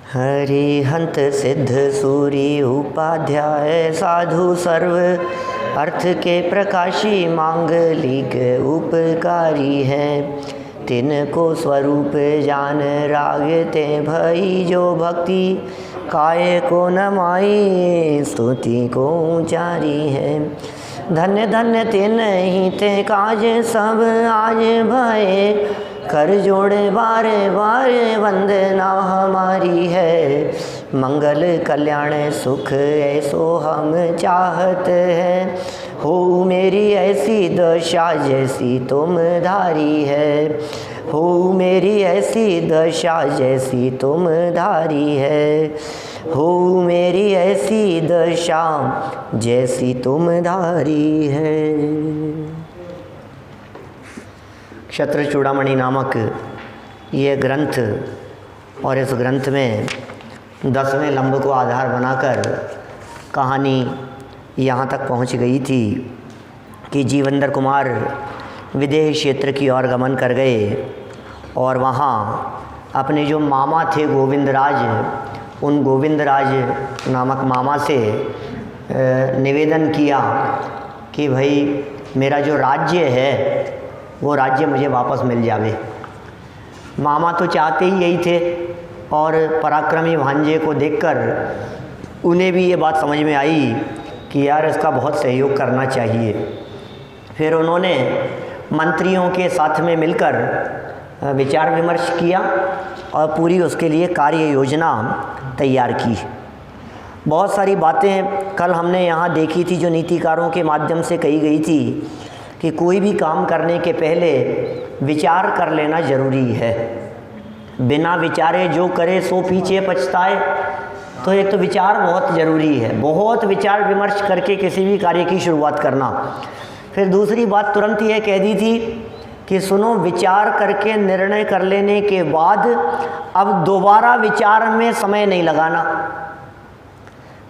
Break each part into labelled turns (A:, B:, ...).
A: हरिहंत सिद्ध सूरी उपाध्याय साधु सर्व अर्थ के प्रकाशी मांगलिक उपकारी हैं। तिनको स्वरूप जान रागते भई जो भक्ति काय को नमाई स्तुति को उचारी है। धन्य धन्य तिन ही ते काज सब आज भये कर जोड़े बारे बारे वंदना हमारी है। मंगल कल्याण सुख ऐसो हम चाहत हैं। हो मेरी ऐसी दशा जैसी तुम धारी है। हो मेरी ऐसी दशा जैसी तुम धारी है। हो मेरी ऐसी दशा जैसी तुम धारी है। क्षत्र चूड़ामणि नामक ये ग्रंथ, और इस ग्रंथ में 10वें लंब को आधार बनाकर कहानी यहाँ तक पहुँच गई थी कि जीवेंद्र कुमार विदेह क्षेत्र की ओर गमन कर गए और वहाँ अपने जो मामा थे गोविंदराज, उन गोविंदराज नामक मामा से निवेदन किया कि भाई मेरा जो राज्य है वो राज्य मुझे वापस मिल जावे। मामा तो चाहते ही यही थे और पराक्रमी भांजे को देखकर उन्हें भी ये बात समझ में आई कि यार इसका बहुत सहयोग करना चाहिए। फिर उन्होंने मंत्रियों के साथ में मिलकर विचार विमर्श किया और पूरी उसके लिए कार्य योजना तैयार की। बहुत सारी बातें कल हमने यहाँ देखी थी जो नीतिकारों के माध्यम से कही गई थी कि कोई भी काम करने के पहले विचार कर लेना ज़रूरी है। बिना विचारे जो करे सो पीछे पछताए। तो एक तो विचार बहुत ज़रूरी है, बहुत विचार विमर्श करके किसी भी कार्य की शुरुआत करना। फिर दूसरी बात तुरंत यह कह दी थी कि सुनो, विचार करके निर्णय कर लेने के बाद अब दोबारा विचार में समय नहीं लगाना।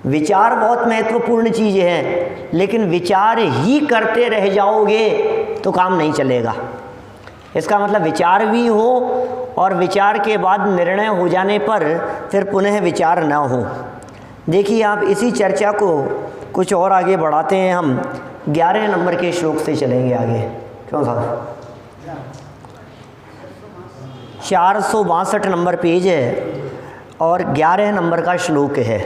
A: विचार बहुत महत्वपूर्ण चीज़ है, लेकिन विचार ही करते रह जाओगे तो काम नहीं चलेगा। इसका मतलब विचार भी हो और विचार के बाद निर्णय हो जाने पर फिर पुनः विचार न हो। देखिए, आप इसी चर्चा को कुछ और आगे बढ़ाते हैं। हम 11 नंबर के श्लोक से चलेंगे आगे। क्यों साहब? 462 नंबर पेज है और 11 नंबर का श्लोक है।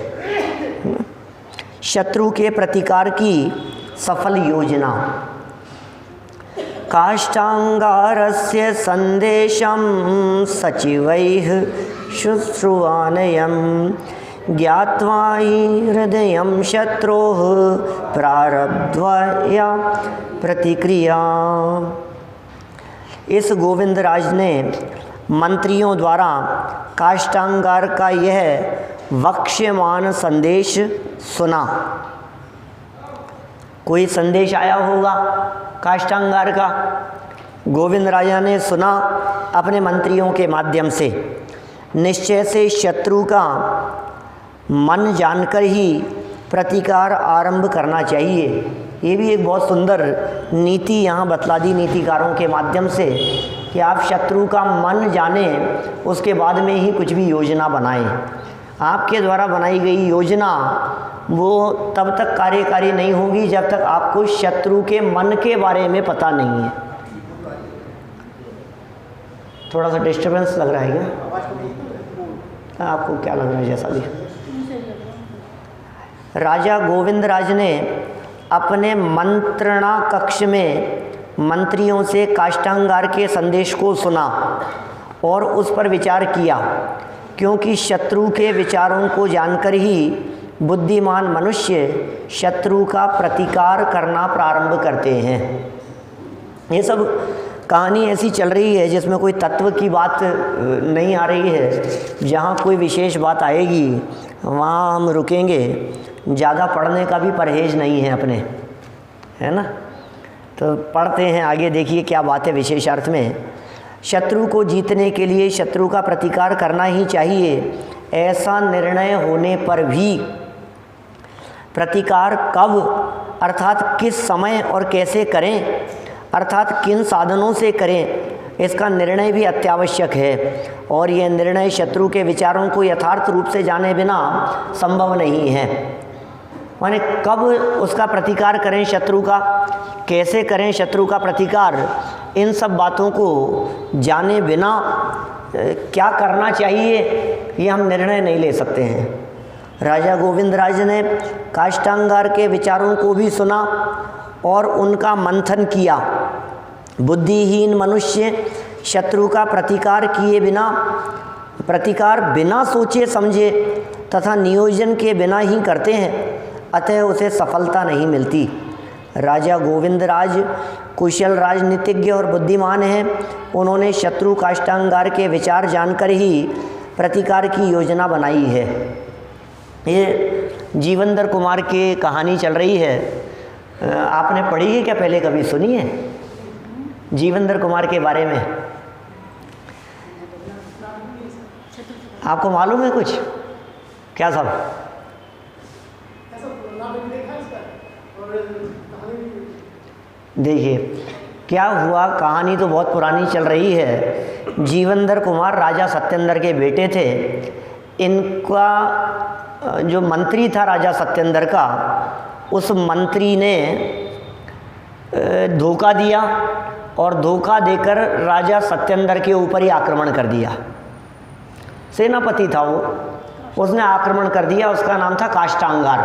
A: शत्रु के प्रतिकार की सफल योजना। काष्ठांगारस्य संदेशम सचिवैः शुश्रुवानयं ज्ञात्वा हि हृदयं शत्रोः प्रारब्ध्वा प्रतिक्रिया। इस गोविंदराज ने मंत्रियों द्वारा काष्ठांगार का यह वक्ष्यमान संदेश सुना। कोई संदेश आया होगा काष्ठांगार का, गोविंद राजा ने सुना अपने मंत्रियों के माध्यम से। निश्चय से शत्रु का मन जानकर ही प्रतिकार आरंभ करना चाहिए। ये भी एक बहुत सुंदर नीति यहाँ बतला दी नीतिकारों के माध्यम से कि आप शत्रु का मन जाने, उसके बाद में ही कुछ भी योजना बनाएं। आपके द्वारा बनाई गई योजना वो तब तक कार्यकारी नहीं होगी जब तक आपको शत्रु के मन के बारे में पता नहीं है। थोड़ा सा डिस्टर्बेंस लग रहा है क्या? आपको क्या लग रहा है? जैसा भी राजा गोविंदराज ने अपने मंत्रणा कक्ष में मंत्रियों से काष्ठांगार के संदेश को सुना और उस पर विचार किया, क्योंकि शत्रु के विचारों को जानकर ही बुद्धिमान मनुष्य शत्रु का प्रतिकार करना प्रारंभ करते हैं। ये सब कहानी ऐसी चल रही है जिसमें कोई तत्व की बात नहीं आ रही है। जहाँ कोई विशेष बात आएगी वहाँ हम रुकेंगे। ज़्यादा पढ़ने का भी परहेज नहीं है अपने, है ना। तो पढ़ते हैं आगे। देखिए क्या बात है विशेष अर्थ में। शत्रु को जीतने के लिए शत्रु का प्रतिकार करना ही चाहिए, ऐसा निर्णय होने पर भी प्रतिकार कब अर्थात किस समय और कैसे करें, अर्थात किन साधनों से करें, इसका निर्णय भी अत्यावश्यक है और यह निर्णय शत्रु के विचारों को यथार्थ रूप से जाने बिना संभव नहीं है। माने कब उसका प्रतिकार करें शत्रु का, कैसे करें शत्रु का प्रतिकार, इन सब बातों को जाने बिना क्या करना चाहिए ये हम निर्णय नहीं ले सकते हैं। राजा गोविंदराज ने काष्टांगार के विचारों को भी सुना और उनका मंथन किया। बुद्धिहीन मनुष्य शत्रु का प्रतिकार बिना सोचे समझे तथा नियोजन के बिना ही करते हैं, अतः उसे सफलता नहीं मिलती। राजा गोविंदराज कुशल राजनीतिज्ञ और बुद्धिमान हैं। उन्होंने शत्रु काष्टांगार के विचार जानकर ही प्रतिकार की योजना बनाई है। ये जीवंदर कुमार की कहानी चल रही है, आपने पढ़ी है क्या, पहले कभी सुनी है जीवंदर कुमार के बारे में? आपको मालूम है कुछ क्या सब? देखिए क्या हुआ, कहानी तो बहुत पुरानी चल रही है। जीवंदर कुमार राजा सत्येंद्र के बेटे थे। इनका जो मंत्री था राजा सत्येंद्र का, उस मंत्री ने धोखा दिया और धोखा देकर राजा सत्येंद्र के ऊपर ही आक्रमण कर दिया। सेनापति था वो, उसने आक्रमण कर दिया। उसका नाम था काष्टांगार।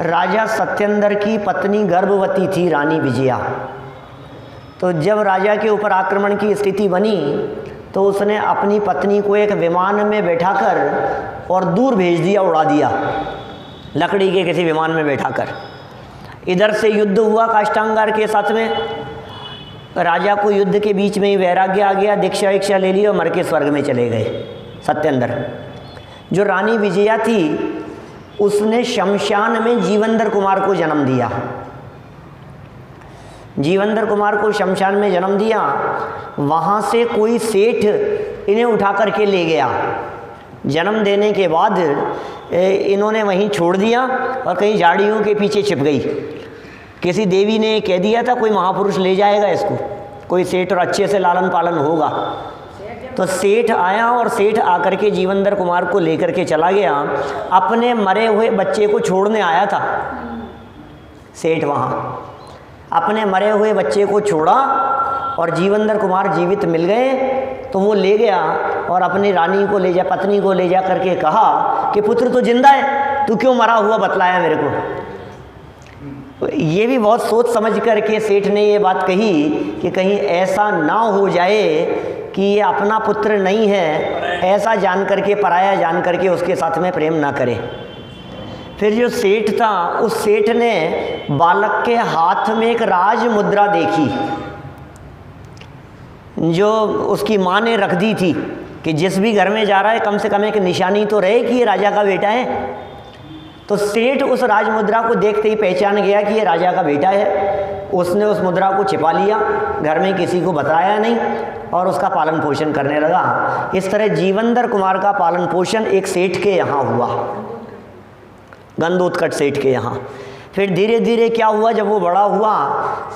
A: राजा सत्येंद्र की पत्नी गर्भवती थी, रानी विजया। तो जब राजा के ऊपर आक्रमण की स्थिति बनी तो उसने अपनी पत्नी को एक विमान में बैठाकर और दूर भेज दिया, उड़ा दिया, लकड़ी के किसी विमान में बैठाकर। इधर से युद्ध हुआ काष्टांगार के साथ में। राजा को युद्ध के बीच में ही वैराग्य आ गया, दीक्षा विक्षा ले ली और मर के स्वर्ग में चले गए सत्येंद्र। जो रानी विजया थी उसने शमशान में जीवंदर कुमार को जन्म दिया। जीवंदर कुमार को शमशान में जन्म दिया। वहाँ से कोई सेठ इन्हें उठा करके ले गया। जन्म देने के बाद इन्होंने वहीं छोड़ दिया और कहीं झाड़ियों के पीछे छिप गई। किसी देवी ने कह दिया था कोई महापुरुष ले जाएगा इसको, कोई सेठ और अच्छे से लालन पालन होगा। तो सेठ आया और सेठ आकर के जीवंदर कुमार को लेकर के चला गया। अपने मरे हुए बच्चे को छोड़ने आया था सेठ, वहाँ अपने मरे हुए बच्चे को छोड़ा और जीवंदर कुमार जीवित मिल गए। तो वो ले गया और अपनी रानी को ले जा, पत्नी को ले जा करके कहा कि पुत्र तो जिंदा है, तू क्यों मरा हुआ बतलाया मेरे को। ये भी बहुत सोच समझ करके सेठ ने ये बात कही कि कहीं ऐसा ना हो जाए कि ये अपना पुत्र नहीं है, ऐसा जान करके, पराया जान करके उसके साथ में प्रेम ना करे। फिर जो सेठ था, उस सेठ ने बालक के हाथ में एक राज मुद्रा देखी जो उसकी माँ ने रख दी थी कि जिस भी घर में जा रहा है कम से कम एक निशानी तो रहे कि ये राजा का बेटा है। तो सेठ उस राज मुद्रा को देखते ही पहचान गया कि ये राजा का बेटा है। उसने उस मुद्रा को छिपा लिया, घर में किसी को बताया नहीं और उसका पालन पोषण करने लगा। इस तरह जीवंदर कुमार का पालन पोषण एक सेठ के यहाँ हुआ, गंधोत्कच सेठ के यहाँ। फिर धीरे धीरे क्या हुआ, जब वो बड़ा हुआ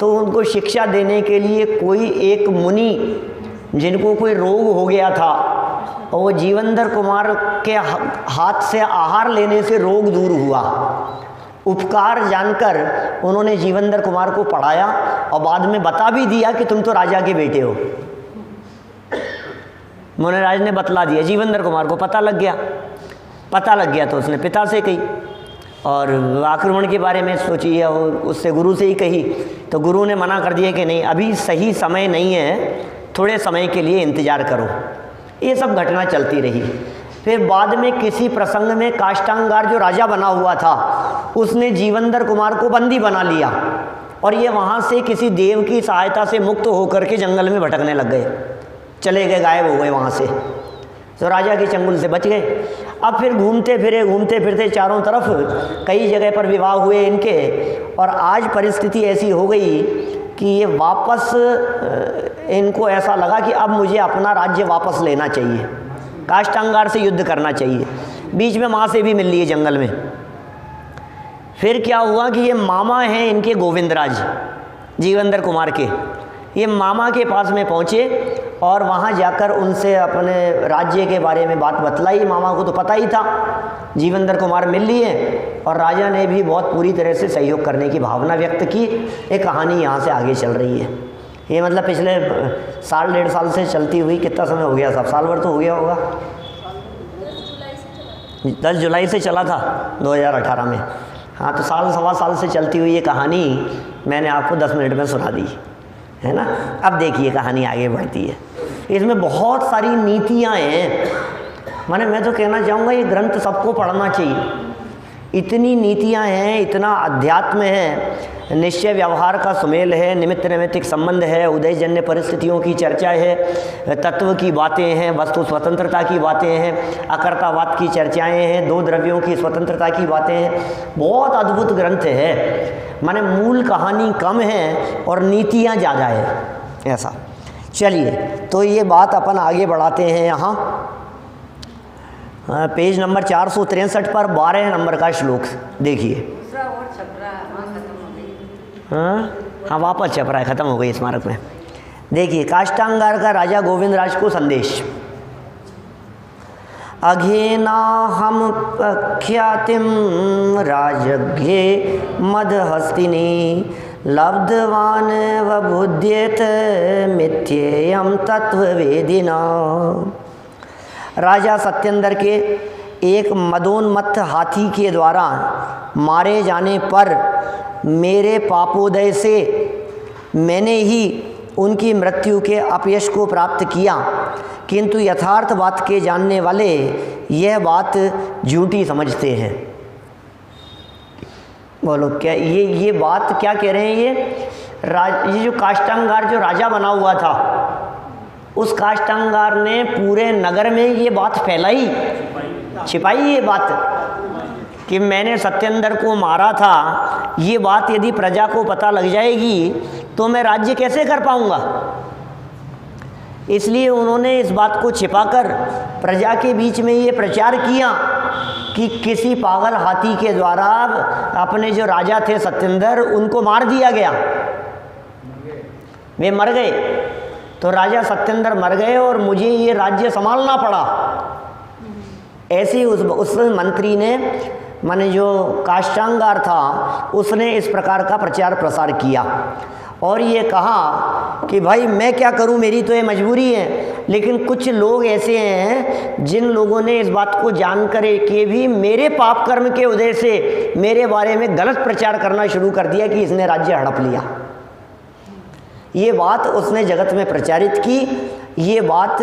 A: तो उनको शिक्षा देने के लिए कोई एक मुनि जिनको कोई रोग हो गया था और वो जीवंदर कुमार के हाथ से आहार लेने से रोग दूर हुआ। उपकार जानकर उन्होंने जीवंदर कुमार को पढ़ाया और बाद में बता भी दिया कि तुम तो राजा के बेटे हो। मुनिराज ने बतला दिया, जीवंदर कुमार को पता लग गया तो उसने पिता से कही और आक्रमण के बारे में सोची है, उससे गुरु से ही कही। तो गुरु ने मना कर दिया कि नहीं, अभी सही समय नहीं है, थोड़े समय के लिए इंतज़ार करो। ये सब घटना चलती रही। फिर बाद में किसी प्रसंग में काष्टांगार जो राजा बना हुआ था उसने जीवंदर कुमार को बंदी बना लिया और ये वहाँ से किसी देव की सहायता से मुक्त होकर के जंगल में भटकने लग गए, चले गए, गायब हो गए वहाँ से। तो राजा के चंगुल से बच गए। अब फिर घूमते फिरते चारों तरफ कई जगह पर विवाह हुए इनके और आज परिस्थिति ऐसी हो गई कि ये वापस, इनको ऐसा लगा कि अब मुझे अपना राज्य वापस लेना चाहिए, काष्टांगार से युद्ध करना चाहिए। बीच में माँ से भी मिल लिए जंगल में। फिर क्या हुआ कि ये मामा हैं इनके गोविंदराज, जीवंदर कुमार के, ये मामा के पास में पहुँचे और वहाँ जाकर उनसे अपने राज्य के बारे में बात बतलाई। मामा को तो पता ही था जीवेंद्र कुमार मिल लिए और राजा ने भी बहुत पूरी तरह से सहयोग करने की भावना व्यक्त की। एक कहानी यहाँ से आगे चल रही है। ये मतलब पिछले साल 1.5 साल से चलती हुई, कितना समय हो गया साहब, साल भर तो हो गया होगा। 10 जुलाई से चला था 2018 में। हाँ, तो साल सवा साल से चलती हुई ये कहानी मैंने आपको 10 मिनट में सुना दी है ना। अब देखिए कहानी आगे बढ़ती है। इसमें बहुत सारी नीतियाँ हैं। मैं तो कहना चाहूँगा ये ग्रंथ सबको पढ़ना चाहिए। इतनी नीतियाँ हैं, इतना अध्यात्म है, निश्चय व्यवहार का सुमेल है, निमित्त नैमित्तिक संबंध है, उदयजन्य परिस्थितियों की चर्चा है, तत्व की बातें हैं, वस्तु स्वतंत्रता की बातें हैं, अकर्तावाद की चर्चाएं हैं, 2 द्रव्यों की स्वतंत्रता की बातें हैं। बहुत अद्भुत ग्रंथ है। मूल कहानी कम है और नीतियाँ ज़्यादा है ऐसा। चलिए, तो ये बात अपन आगे बढ़ाते हैं। यहाँ पेज नंबर 463 पर 12 नंबर का श्लोक देखिए। हाँ, वापस छप रहा है, ख़त्म हो गई स्मारक में। देखिए, काष्टांगार का राजा गोविंद राज को संदेश। अघेनाहम ख्यातिम राजज्ञे मदहस्तिनी लब्धवान वबुध्येत मिथ्येयम तत्ववेदिना। राजा सत्येंद्र के एक मदोन्मत्त हाथी के द्वारा मारे जाने पर मेरे पापोदय से मैंने ही उनकी मृत्यु के अपयश को प्राप्त किया, किंतु यथार्थ बात के जानने वाले यह बात झूठी समझते हैं। बोलो क्या ये बात क्या कह रहे हैं? ये जो काष्टांगार जो राजा बना हुआ था, उस काष्टांगार ने पूरे नगर में ये बात फैलाई, छिपाई ये बात कि मैंने सत्येंद्र को मारा था। ये बात यदि प्रजा को पता लग जाएगी तो मैं राज्य कैसे कर पाऊंगा। इसलिए उन्होंने इस बात को छिपाकर प्रजा के बीच में ये प्रचार किया कि किसी पागल हाथी के द्वारा अपने जो राजा थे सत्येंद्र, उनको मार दिया गया, वे मर गए। तो राजा सत्येंद्र मर गए और मुझे ये राज्य संभालना पड़ा। ऐसे उस मंत्री ने, माने जो काष्टांगार था, उसने इस प्रकार का प्रचार प्रसार किया और ये कहा कि भाई मैं क्या करूं, मेरी तो ये मजबूरी है। लेकिन कुछ लोग ऐसे हैं जिन लोगों ने इस बात को जानकर के भी मेरे पाप कर्म के उदय से मेरे बारे में गलत प्रचार करना शुरू कर दिया कि इसने राज्य हड़प लिया। ये बात उसने जगत में प्रचारित की। ये बात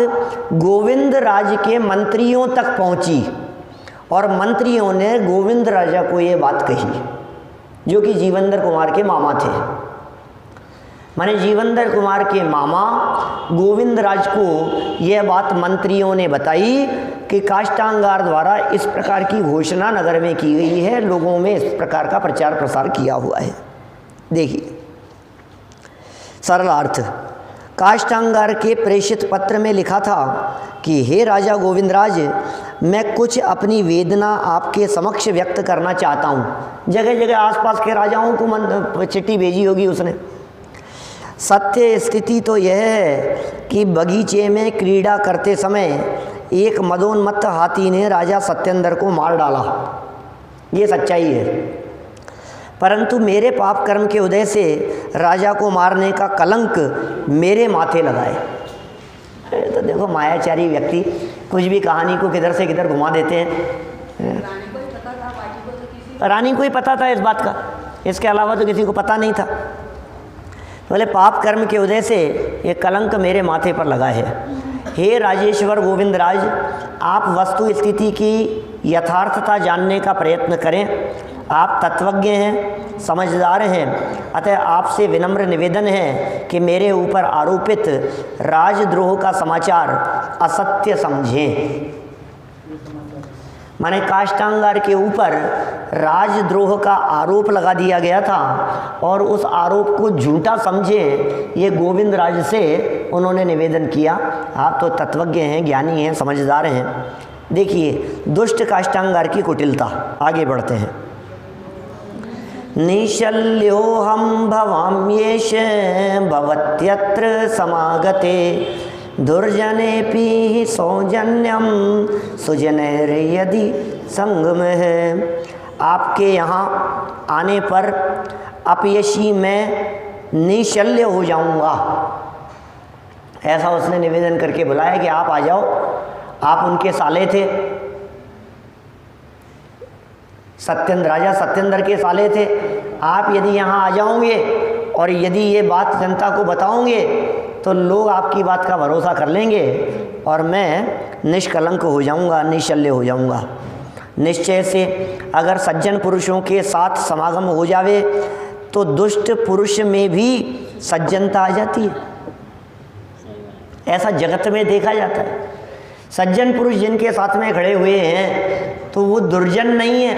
A: गोविंद राज के मंत्रियों तक पहुंची और मंत्रियों ने गोविंद राजा को ये बात कही, जो कि जीवेंद्र कुमार के मामा थे। माने जीवेंद्र कुमार के मामा गोविंद राज को यह बात मंत्रियों ने बताई कि काष्टांगार द्वारा इस प्रकार की घोषणा नगर में की गई है, लोगों में इस प्रकार का प्रचार प्रसार किया हुआ है। देखिए सरल अर्थ, काष्टांगार के प्रेषित पत्र में लिखा था कि हे राजा गोविंदराज, मैं कुछ अपनी वेदना आपके समक्ष व्यक्त करना चाहता हूँ। जगह जगह आसपास के राजाओं को चिट्ठी भेजी होगी उसने। सत्य स्थिति तो यह है कि बगीचे में क्रीड़ा करते समय एक मदोन्मत्त हाथी ने राजा सत्येंद्र को मार डाला, ये सच्चाई है। परंतु मेरे पाप कर्म के उदय से राजा को मारने का कलंक मेरे माथे लगाए। तो देखो मायाचारी व्यक्ति कुछ भी कहानी को किधर से किधर घुमा देते हैं। रानी को ही पता था इस बात का, इसके अलावा तो किसी को पता नहीं था। बोले पाप कर्म के उदय से ये कलंक मेरे माथे पर लगा है। हे राजेश्वर गोविंदराज, आप वस्तु स्थिति की यथार्थता जानने का प्रयत्न करें। आप तत्वज्ञ हैं, समझदार हैं, अतः आपसे विनम्र निवेदन है कि मेरे ऊपर आरोपित राजद्रोह का समाचार असत्य समझें। माने काष्टांगार के ऊपर राजद्रोह का आरोप लगा दिया गया था और उस आरोप को झूठा समझे, ये गोविंद राज से उन्होंने निवेदन किया। आप तो तत्वज्ञ हैं, ज्ञानी हैं, समझदार हैं। देखिए दुष्ट काष्टांगार की कुटिलता। आगे बढ़ते हैं। निशल्योऽहं भवाम्येष भवत्यत्र समागते दुर्जनेऽपि सौजन्यम सुजनैर्यदि संगमः। आपके यहाँ आने पर अपयशी मैं निशल्य हो जाऊंगा, ऐसा उसने निवेदन करके बुलाया कि आप आ जाओ। आप उनके साले थे, सत्येंद्र, राजा सत्येंद्र के साले थे। आप यदि यहाँ आ जाओगे और यदि ये बात जनता को बताओगे तो लोग आपकी बात का भरोसा कर लेंगे और मैं निष्कलंक हो जाऊंगा, निशल्य हो जाऊंगा। निश्चय से अगर सज्जन पुरुषों के साथ समागम हो जावे तो दुष्ट पुरुष में भी सज्जनता आ जाती है। ऐसा जगत में देखा जाता है। सज्जन पुरुष जिनके साथ में खड़े हुए हैं तो वो दुर्जन नहीं है।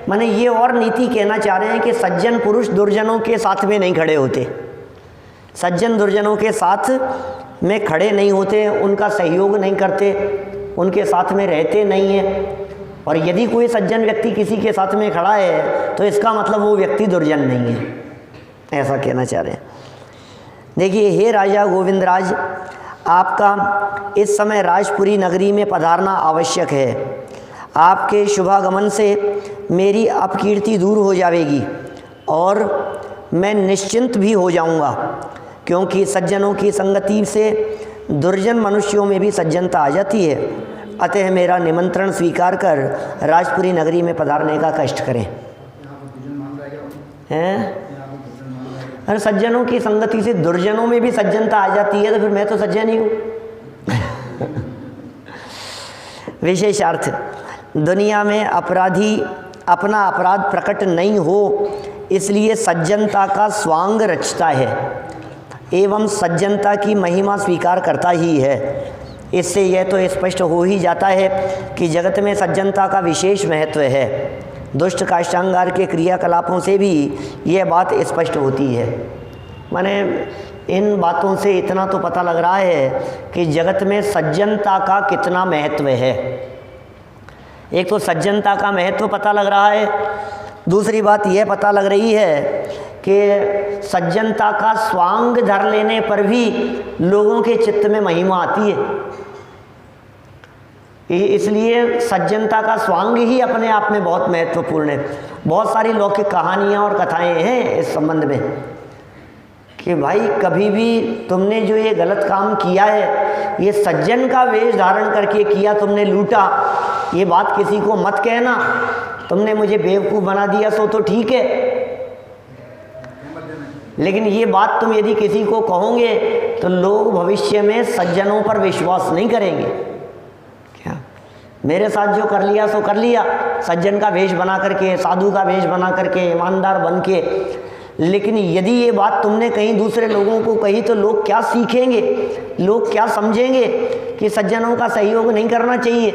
A: माने ये और नीति कहना चाह रहे हैं कि सज्जन पुरुष दुर्जनों के साथ में नहीं खड़े होते, सज्जन दुर्जनों के साथ में खड़े नहीं होते, उनका सहयोग नहीं करते, उनके साथ में रहते नहीं हैं। और यदि कोई सज्जन व्यक्ति किसी के साथ में खड़ा है तो इसका मतलब वो व्यक्ति दुर्जन नहीं है, ऐसा कहना चाह रहे हैं। देखिए, हे राजा गोविंदराज, आपका इस समय राजपुरी नगरी में पधारना आवश्यक है। आपके शुभागमन से मेरी अपकीर्ति दूर हो जाएगी और मैं निश्चिंत भी हो जाऊंगा, क्योंकि सज्जनों की संगति से दुर्जन मनुष्यों में भी सज्जनता आ जाती है। अतः मेरा निमंत्रण स्वीकार कर राजपुरी नगरी में पधारने का कष्ट करें। हैं? अरे सज्जनों की संगति से दुर्जनों में भी सज्जनता आ जाती है तो फिर मैं तो सज्जन ही हूँ। विशेषार्थ, दुनिया में अपराधी अपना अपराध प्रकट नहीं हो इसलिए सज्जनता का स्वांग रचता है एवं सज्जनता की महिमा स्वीकार करता ही है। इससे यह तो स्पष्ट हो ही जाता है कि जगत में सज्जनता का विशेष महत्व है। दुष्ट काष्ठांगार के क्रियाकलापों से भी यह बात स्पष्ट होती है। माने इन बातों से इतना तो पता लग रहा है कि जगत में सज्जनता का कितना महत्व है। एक तो सज्जनता का महत्व पता लग रहा है, दूसरी बात यह पता लग रही है कि सज्जनता का स्वांग धर लेने पर भी लोगों के चित्त में महिमा आती है। इसलिए सज्जनता का स्वांग ही अपने आप में बहुत महत्वपूर्ण है। बहुत सारी लौकिक कहानियाँ और कथाएं हैं इस संबंध में कि भाई कभी भी तुमने जो ये गलत काम किया है, ये सज्जन का वेश धारण करके किया, तुमने लूटा, ये बात किसी को मत कहना। तुमने मुझे बेवकूफ़ बना दिया सो तो ठीक है, लेकिन ये बात तुम यदि किसी को कहोगे तो लोग भविष्य में सज्जनों पर विश्वास नहीं करेंगे। क्या मेरे साथ जो कर लिया सो कर लिया, सज्जन का वेश बना करके, साधु का वेश बना करके, ईमानदार बन के, लेकिन यदि ये बात तुमने कहीं दूसरे लोगों को कही तो लोग क्या सीखेंगे, लोग क्या समझेंगे कि सज्जनों का सहयोग नहीं करना चाहिए,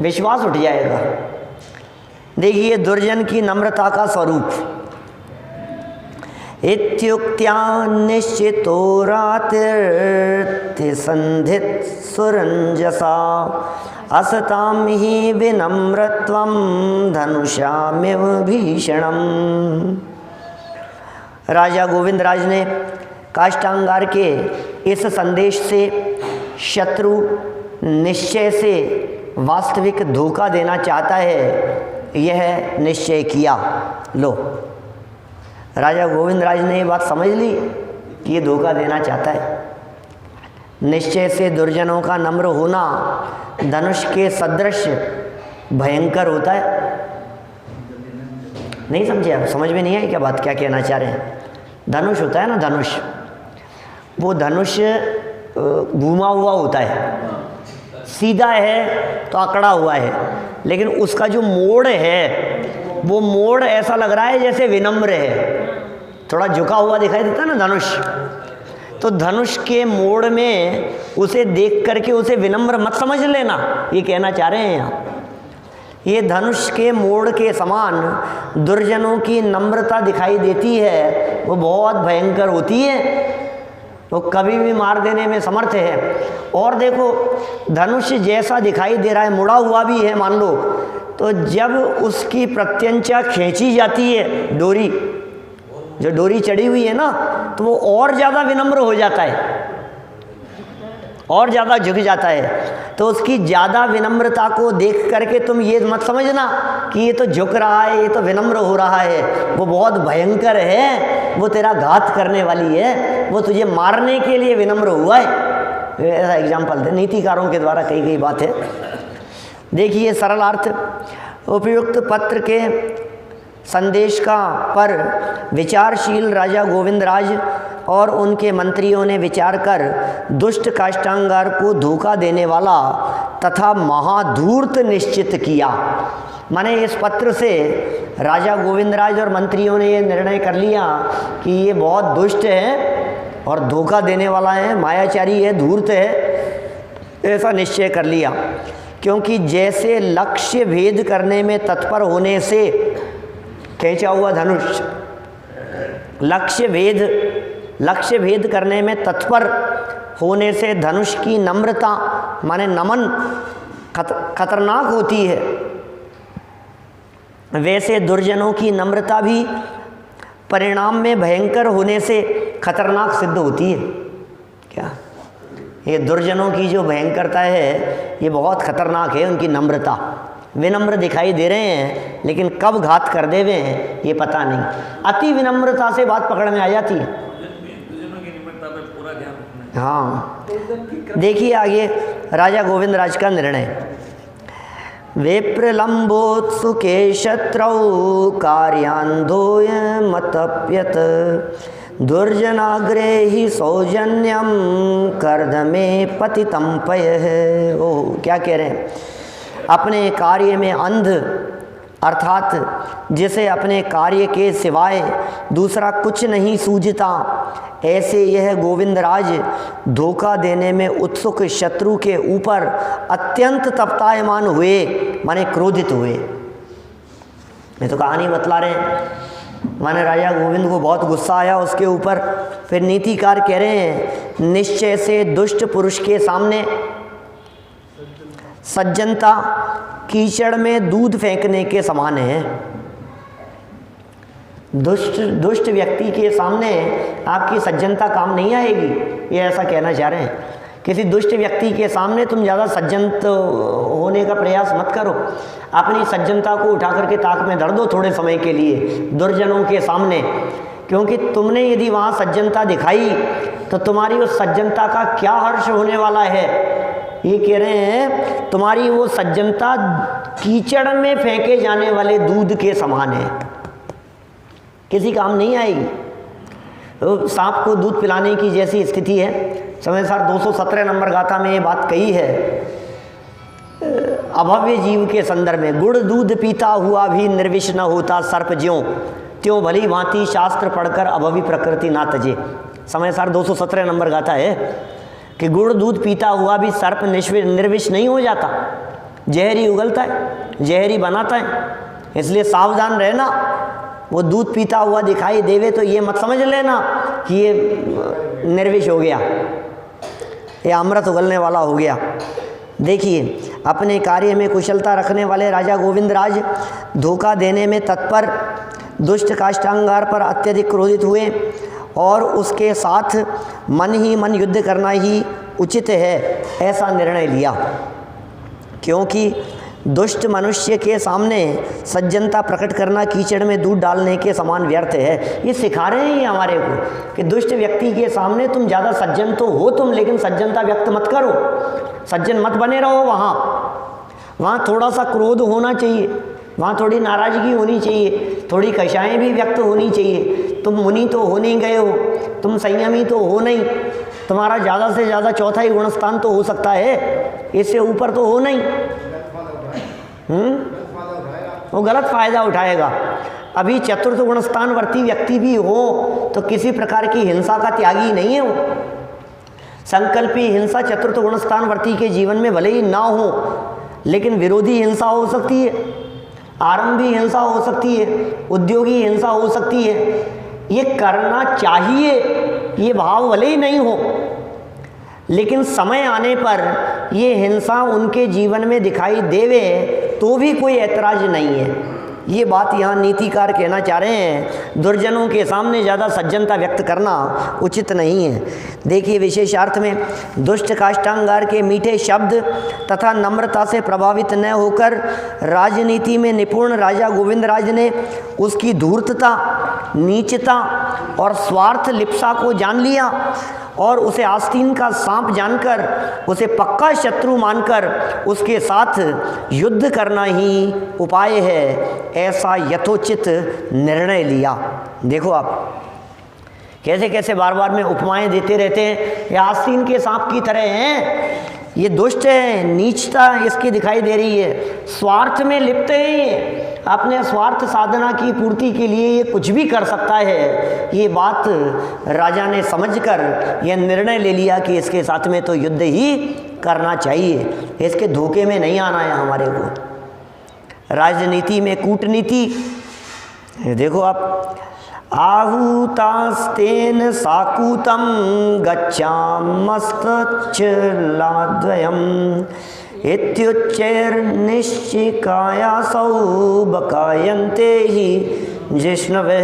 A: विश्वास उठ जाएगा। देखिए दुर्जन की नम्रता का स्वरूप। इत्युक्त्या निश्चितो रातिर्तिसन्धित सुरंजसा असताम ही विनम्रत्वं धनुषामिव भीषणम्। राजा गोविंदराज ने काष्ठांगार के इस संदेश से शत्रु निश्चय से वास्तविक धोखा देना चाहता है, यह निश्चय किया। लो, राजा गोविंदराज ने ये बात समझ ली कि ये धोखा देना चाहता है। निश्चय से दुर्जनों का नम्र होना धनुष के सदृश भयंकर होता है। नहीं समझे आप? समझ में नहीं आई क्या बात, क्या कहना चाह रहे हैं? धनुष होता है ना, धनुष, वो धनुष घूमा हुआ होता है, सीधा है तो अकड़ा हुआ है, लेकिन उसका जो मोड़ है वो मोड़ ऐसा लग रहा है जैसे विनम्र है, थोड़ा झुका हुआ दिखाई देता है ना धनुष। तो धनुष के मोड़ में उसे देख करके उसे विनम्र मत समझ लेना, ये कहना चाह रहे हैं यहाँ। ये धनुष के मोड़ के समान दुर्जनों की नम्रता दिखाई देती है, वो बहुत भयंकर होती है, वो कभी भी मार देने में समर्थ है। और देखो धनुष जैसा दिखाई दे रहा है, मुड़ा हुआ भी है मान लो, तो जब उसकी प्रत्यंचा खींची जाती है, डोरी जो डोरी चढ़ी हुई है ना, तो वो और ज़्यादा विनम्र हो जाता है, और ज़्यादा झुक जाता है। तो उसकी ज़्यादा विनम्रता को देख करके तुम ये मत समझना कि ये तो झुक रहा है, ये तो विनम्र हो रहा है, वो बहुत भयंकर है, वो तेरा घात करने वाली है, वो तुझे मारने के लिए विनम्र हुआ है। ऐसा एग्जाम्पल दे, नीतिकारों के द्वारा कही गई बात है। देखिए सरल अर्थ, उपयुक्त पत्र के संदेश का पर विचारशील राजा गोविंदराज और उनके मंत्रियों ने विचार कर दुष्ट काष्ठांगार को धोखा देने वाला तथा महाधूर्त निश्चित किया। माने इस पत्र से राजा गोविंदराज और मंत्रियों ने ये निर्णय कर लिया कि ये बहुत दुष्ट है और धोखा देने वाला है, मायाचारी है, धूर्त है, ऐसा निश्चय कर लिया। क्योंकि जैसे लक्ष्य भेद करने में तत्पर होने से खींचा हुआ धनुष, लक्ष्य भेद करने में तत्पर होने से धनुष की नम्रता माने नमन खतरनाक होती है, वैसे दुर्जनों की नम्रता भी परिणाम में भयंकर होने से खतरनाक सिद्ध होती है। क्या ये दुर्जनों की जो भयंकरता है ये बहुत खतरनाक है, उनकी नम्रता। विनम्र दिखाई दे रहे हैं लेकिन कब घात कर देवे हैं ये पता नहीं। अति विनम्रता से बात पकड़ में आ जाती है। हाँ, देखिए आगे राजा गोविंदराज का निर्णय। विप्रलंबोत्सुके शत्रौ कार्यान्धोय मतप्यत दुर्जनाग्रे ही सौजन्यम कर्दमे पतितं पयः। ओह, क्या कह रहे हैं, अपने कार्य में अंध अर्थात जिसे अपने कार्य के सिवाय दूसरा कुछ नहीं सूझता, ऐसे यह गोविंदराज धोखा देने में उत्सुक शत्रु के ऊपर अत्यंत तपतायमान हुए, माने क्रोधित हुए। मैं तो कहानी बतला रहे हैं, माने राजा गोविंद को बहुत गुस्सा आया उसके ऊपर। फिर नीतिकार कह रहे हैं, निश्चय से दुष्ट पुरुष के सामने सज्जनता कीचड़ में दूध फेंकने के समान है। दुष्ट व्यक्ति के सामने आपकी सज्जनता काम नहीं आएगी, ये ऐसा कहना चाह रहे हैं। किसी दुष्ट व्यक्ति के सामने तुम ज़्यादा सज्जन होने का प्रयास मत करो। अपनी सज्जनता को उठा करके ताक में धर दो थोड़े समय के लिए दुर्जनों के सामने, क्योंकि तुमने यदि वहाँ सज्जनता दिखाई तो तुम्हारी उस सज्जनता का क्या हर्ष होने वाला है। ये कह रहे हैं तुम्हारी वो सज्जनता कीचड़ में फेंके जाने वाले दूध के समान है, किसी काम नहीं आएगी। तो सांप को दूध पिलाने की जैसी स्थिति है। समय सार 217 नंबर गाथा में ये बात कही है अभव्य जीव के संदर्भ में। गुड़ दूध पीता हुआ भी निर्विष न होता सर्प ज्यों, त्यों भली भांति शास्त्र पढ़कर अभवी प्रकृति ना तजे। समय सार 217 नंबर गाथा है कि गुड़ दूध पीता हुआ भी सर्प निर्विष नहीं हो जाता, जहरी उगलता है, जहरी बनाता है। इसलिए सावधान रहना। वो दूध पीता हुआ दिखाई देवे तो ये मत समझ लेना कि ये निर्विष हो गया, ये अमृत उगलने वाला हो गया। देखिए, अपने कार्य में कुशलता रखने वाले राजा गोविंदराज धोखा देने में तत्पर दुष्ट काष्ठांगार पर अत्यधिक क्रोधित हुए और उसके साथ मन ही मन युद्ध करना ही उचित है, ऐसा निर्णय लिया। क्योंकि दुष्ट मनुष्य के सामने सज्जनता प्रकट करना कीचड़ में दूध डालने के समान व्यर्थ है। ये सिखा रहे हैं ये हमारे को कि दुष्ट व्यक्ति के सामने तुम ज़्यादा सज्जन तो हो तुम, लेकिन सज्जनता व्यक्त मत करो, सज्जन मत बने रहो। वहाँ थोड़ा सा क्रोध होना चाहिए, वहाँ थोड़ी नाराज़गी होनी चाहिए, थोड़ी कषाएँ भी व्यक्त होनी चाहिए। तुम मुनि तो हो नहीं गए हो, तुम संयमी तो हो नहीं, तुम्हारा ज़्यादा से ज़्यादा चौथा ही गुणस्थान तो हो सकता है, इससे ऊपर तो हो नहीं। वो गलत फायदा उठाएगा। अभी चतुर्थ गुणस्थानवर्ती व्यक्ति भी हो तो किसी प्रकार की हिंसा का त्यागी नहीं है वो। संकल्पी हिंसा चतुर्थ गुणस्थानवर्ती के जीवन में भले ही ना हो, लेकिन विरोधी हिंसा हो सकती है, आरंभी हिंसा हो सकती है, उद्योगी हिंसा हो सकती है। ये करना चाहिए, ये भाव भले ही नहीं हो, लेकिन समय आने पर ये हिंसा उनके जीवन में दिखाई देवे तो भी कोई ऐतराज नहीं है। ये बात यहाँ नीतिकार कहना चाह रहे हैं, दुर्जनों के सामने ज़्यादा सज्जनता व्यक्त करना उचित नहीं है। देखिए विशेषार्थ में दुष्ट काष्ठांगार के मीठे शब्द तथा नम्रता से प्रभावित न होकर राजनीति में निपुण राजा गोविंदराज ने उसकी धूर्तता, नीचता और स्वार्थ लिप्सा को जान लिया और उसे आस्तीन का सांप जानकर, उसे पक्का शत्रु मानकर उसके साथ युद्ध करना ही उपाय है, ऐसा यथोचित निर्णय लिया। देखो आप कैसे कैसे बार बार में उपमाएं देते रहते हैं। ये आस्तीन के सांप की तरह हैं, ये दुष्ट है, नीचता इसकी दिखाई दे रही है, स्वार्थ में लिप्त है, ये अपने स्वार्थ साधना की पूर्ति के लिए ये कुछ भी कर सकता है। ये बात राजा ने समझकर यह निर्णय ले लिया कि इसके साथ में तो युद्ध ही करना चाहिए, इसके धोखे में नहीं आना है हमारे को। राजनीति में कूटनीति देखो आप, आहूतास्तेन साकूतम गच्छामस्तच्छलाद्वयम् इत्युच्चैर्निश्चिकायासौ बकायन्ते ही जिष्णवे।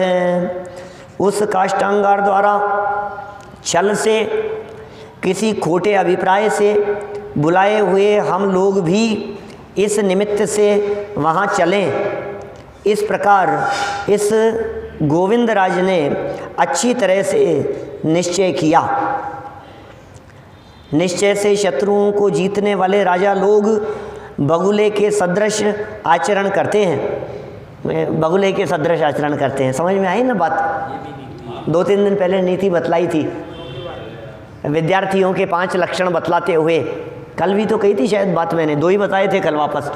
A: उस काष्ठांगार द्वारा छल से, किसी खोटे अभिप्राय से बुलाए हुए हम लोग भी इस निमित्त से वहाँ चलें। इस प्रकार इस गोविंदराज ने अच्छी तरह से निश्चय किया। निश्चय से शत्रुओं को जीतने वाले राजा लोग बगुले के सदृश आचरण करते हैं। बगुले के सदृश आचरण करते हैं, समझ में आई ना बात? 2-3 दिन पहले नीति बतलाई थी विद्यार्थियों के 5 लक्षण बतलाते हुए। कल भी तो कही थी शायद बात, मैंने 2 ही बताए थे कल वापस।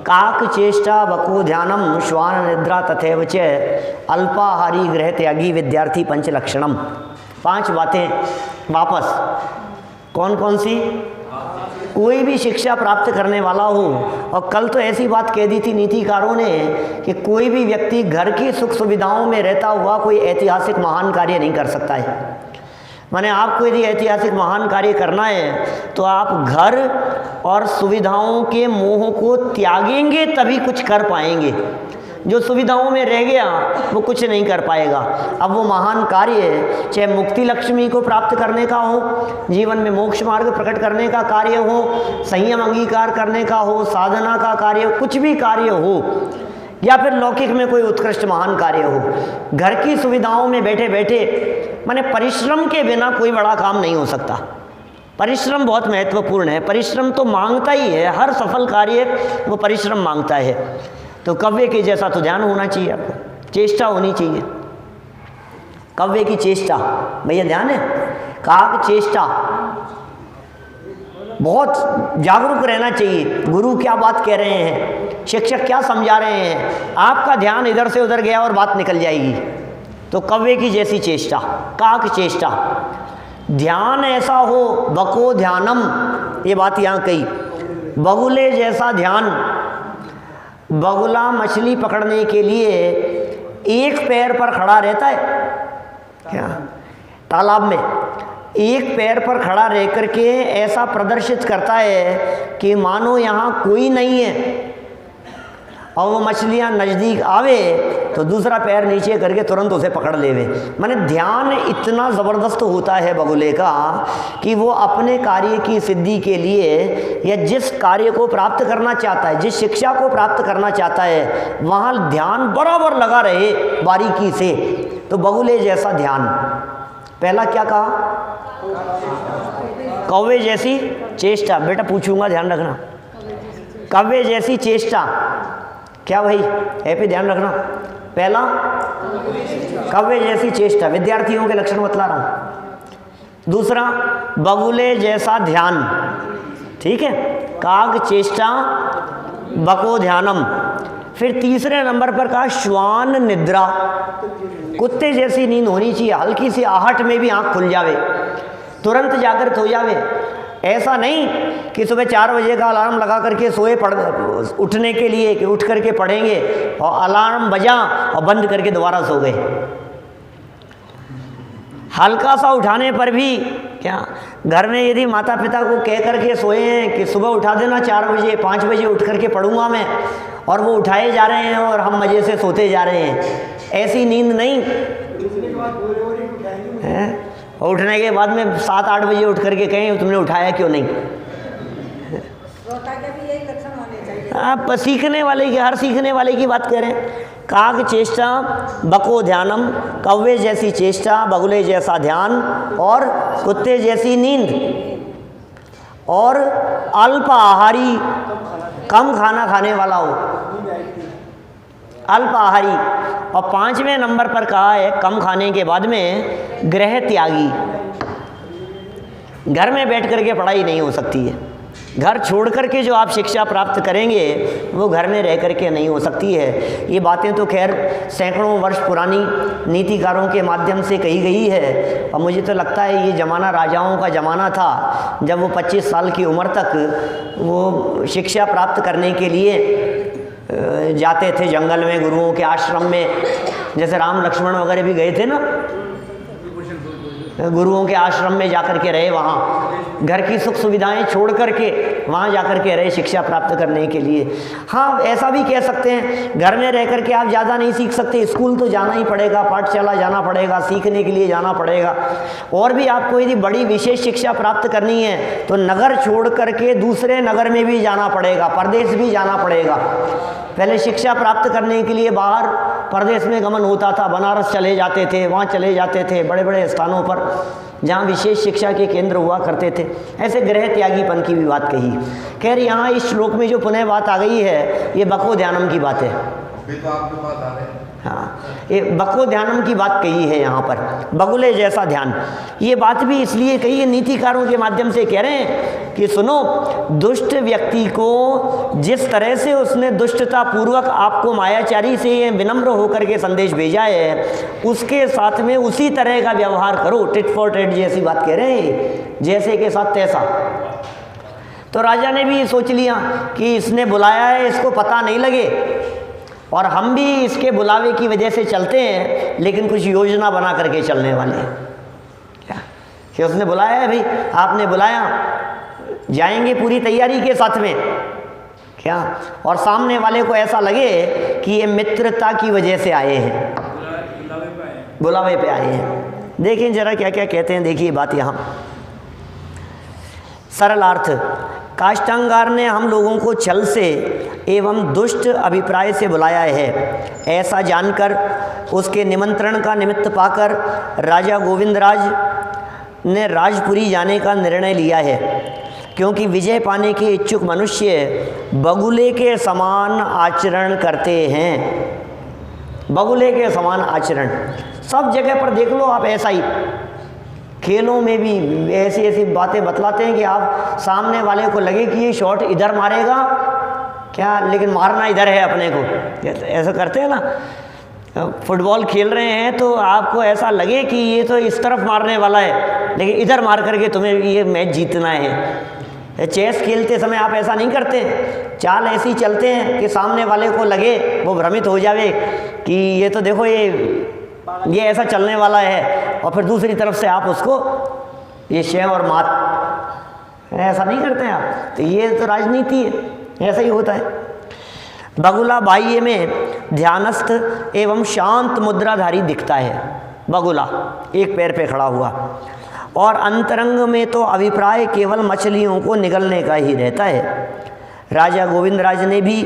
A: काक चेष्टा बको ध्यानम श्वान निद्रा तथैव च अल्पाहारी गृह त्यागी विद्यार्थी पंचलक्षणम। 5 बातें वापस। कौन कौन सी? कोई भी शिक्षा प्राप्त करने वाला हो, और कल तो ऐसी बात कह दी थी नीतिकारों ने कि कोई भी व्यक्ति घर की सुख सुविधाओं में रहता हुआ कोई ऐतिहासिक महान कार्य नहीं कर सकता है। माने आपको यदि ऐतिहासिक महान कार्य करना है तो आप घर और सुविधाओं के मोह को त्यागेंगे तभी कुछ कर पाएंगे। जो सुविधाओं में रह गया वो कुछ नहीं कर पाएगा। अब वो महान कार्य चाहे मुक्ति लक्ष्मी को प्राप्त करने का हो, जीवन में मोक्ष मार्ग प्रकट करने का कार्य हो, संयम अंगीकार करने का हो, साधना का कार्य हो, कुछ भी कार्य हो, या फिर लौकिक में कोई उत्कृष्ट महान कार्य हो, घर की सुविधाओं में बैठे बैठे माने परिश्रम के बिना कोई बड़ा काम नहीं हो सकता। परिश्रम बहुत महत्वपूर्ण है, परिश्रम तो मांगता ही है, हर सफल कार्य वो परिश्रम मांगता है। तो कव्य के जैसा तो ध्यान होना चाहिए आपको, चेष्टा होनी चाहिए। कव्य की चेष्टा, भैया ध्यान है, काक चेष्टा, बहुत जागरूक रहना चाहिए। गुरु क्या बात कह रहे हैं, शिक्षक क्या समझा रहे हैं, आपका ध्यान इधर से उधर गया और बात निकल जाएगी। तो कव्य की जैसी चेष्टा, काक चेष्टा। ध्यान ऐसा हो, बको ध्यानम, ये बात यहाँ कही। बगुले जैसा ध्यान। बगुला मछली पकड़ने के लिए एक पैर पर खड़ा रहता है क्या? तालाब में एक पैर पर खड़ा रह करके ऐसा प्रदर्शित करता है कि मानो यहाँ कोई नहीं है, और वो मछलियाँ नज़दीक आवे तो दूसरा पैर नीचे करके तुरंत उसे पकड़ लेवे। माने ध्यान इतना ज़बरदस्त होता है बगुले का कि वो अपने कार्य की सिद्धि के लिए या जिस कार्य को प्राप्त करना चाहता है, जिस शिक्षा को प्राप्त करना चाहता है, वहाँ ध्यान बराबर लगा रहे बारीकी से। तो बगुले जैसा ध्यान। पहला क्या कहा? कौवे जैसी चेष्टा। बेटा पूछूंगा, ध्यान रखना। कौवे जैसी चेष्टा क्या भाई? है पे ध्यान रखना। पहला कव्य जैसी चेष्टा, विद्यार्थियों के लक्षण बतला रहा हूं। दूसरा बगुले जैसा ध्यान, ठीक है, काग चेष्टा बको ध्यानम। फिर तीसरे नंबर पर कहा श्वान निद्रा, कुत्ते जैसी नींद होनी चाहिए, हल्की सी आहट में भी आंख खुल जावे, तुरंत जागृत हो जावे। ऐसा नहीं कि सुबह 4 बजे का अलार्म लगा करके सोए उठने के लिए कि उठ करके पढ़ेंगे और अलार्म बजा और बंद करके दोबारा सो गए। हल्का सा उठाने पर भी क्या घर में यदि माता पिता को कह करके सोए हैं कि सुबह उठा देना 4 बजे 5 बजे उठ करके पढ़ूंगा मैं, और वो उठाए जा रहे हैं और हम मज़े से सोते जा रहे हैं, ऐसी नींद नहीं है। और उठने के बाद में 7-8 बजे उठ करके कहें तुमने उठाया क्यों नहीं। आप सीखने वाले की, हर सीखने वाले की बात करें। काग चेष्टा बको ध्यानम, कौवे जैसी चेष्टा बगुले जैसा ध्यान, और कुत्ते जैसी नींद, और अल्प आहारी कम खाना खाने वाला हो, अल्प आहारी। और 5वें नंबर पर कहा है कम खाने के बाद में गृह त्यागी। घर में बैठ करके पढ़ाई नहीं हो सकती है, घर छोड़ करके जो आप शिक्षा प्राप्त करेंगे वो घर में रह करके नहीं हो सकती है। ये बातें तो खैर सैकड़ों वर्ष पुरानी नीतिकारों के माध्यम से कही गई है, और मुझे तो लगता है ये ज़माना राजाओं का ज़माना था, जब वो 25 साल की उम्र तक वो शिक्षा प्राप्त करने के लिए जाते थे जंगल में, गुरुओं के आश्रम में। जैसे राम लक्ष्मण वगैरह भी गए थे ना, गुरुओं के आश्रम में जाकर के रहे, वहाँ घर की सुख सुविधाएं छोड़ करके वहाँ जाकर के रहे शिक्षा प्राप्त करने के लिए। हाँ, ऐसा भी कह सकते हैं घर में रह करके आप ज़्यादा नहीं सीख सकते, स्कूल तो जाना ही पड़ेगा, पाठशाला जाना पड़ेगा, सीखने के लिए जाना पड़ेगा। और भी आपको यदि बड़ी विशेष शिक्षा प्राप्त करनी है तो नगर छोड़ करके दूसरे नगर में भी जाना पड़ेगा, परदेश भी जाना पड़ेगा। पहले शिक्षा प्राप्त करने के लिए बाहर परदेश में गमन होता था, बनारस चले जाते थे, वहाँ चले जाते थे, बड़े बड़े स्थानों पर जहाँ विशेष शिक्षा के केंद्र हुआ करते थे। ऐसे गृह त्यागीपन की भी बात कही। खैर यहाँ इस श्लोक में जो पुनः बात आ गई है ये बको ध्यानम की बात है।
B: तो आपके पास आ रहे हैं।
A: हाँ, ये बको ध्यानम की बात कही है यहाँ पर, बगुले जैसा ध्यान। ये बात भी इसलिए कही है, नीतिकारों के माध्यम से कह रहे हैं कि सुनो, दुष्ट व्यक्ति को जिस तरह से उसने दुष्टता पूर्वक आपको मायाचारी से विनम्र होकर के संदेश भेजा है, उसके साथ में उसी तरह का व्यवहार करो। टिट फॉर टेट जैसी बात कह रहे हैं, जैसे के साथ तैसा। तो राजा ने भी सोच लिया कि इसने बुलाया है, इसको पता नहीं लगे, और हम भी इसके बुलावे की वजह से चलते हैं, लेकिन कुछ योजना बना करके चलने वाले हैं। क्या कि उसने बुलाया है भाई, आपने बुलाया, जाएंगे पूरी तैयारी के साथ में क्या, और सामने वाले को ऐसा लगे कि ये मित्रता की वजह से आए हैं, बुलावे पे आए हैं। देखिए जरा क्या क्या कहते हैं, देखिए बात यहाँ। सरलार्थ, काष्टांगार ने हम लोगों को छल से एवं दुष्ट अभिप्राय से बुलाया है, ऐसा जानकर उसके निमंत्रण का निमित्त पाकर राजा गोविंदराज ने राजपुरी जाने का निर्णय लिया है, क्योंकि विजय पाने के इच्छुक मनुष्य बगुले के समान आचरण करते हैं। बगुले के समान आचरण सब जगह पर देख लो आप, ऐसा ही खेलों में भी ऐसी ऐसी बातें बतलाते हैं कि आप सामने वाले को लगे कि ये शॉट इधर मारेगा क्या, लेकिन मारना इधर है अपने को। ऐसा करते हैं ना, फुटबॉल खेल रहे हैं तो आपको ऐसा लगे कि ये तो इस तरफ मारने वाला है, लेकिन इधर मार करके तुम्हें ये मैच जीतना है। चेस खेलते समय आप ऐसा नहीं करते, चाल ऐसी चलते हैं कि सामने वाले को लगे, वो भ्रमित हो जावे कि ये तो देखो ये ऐसा चलने वाला है, और फिर दूसरी तरफ से आप उसको ये शय और मात, ऐसा नहीं करते हैं आप। तो ये तो राजनीति है, ऐसा ही होता है। बगुला बाह्य में ध्यानस्थ एवं शांत मुद्राधारी दिखता है, बगुला एक पैर पे खड़ा हुआ, और अंतरंग में तो अभिप्राय केवल मछलियों को निगलने का ही रहता है। राजा गोविंदराज ने भी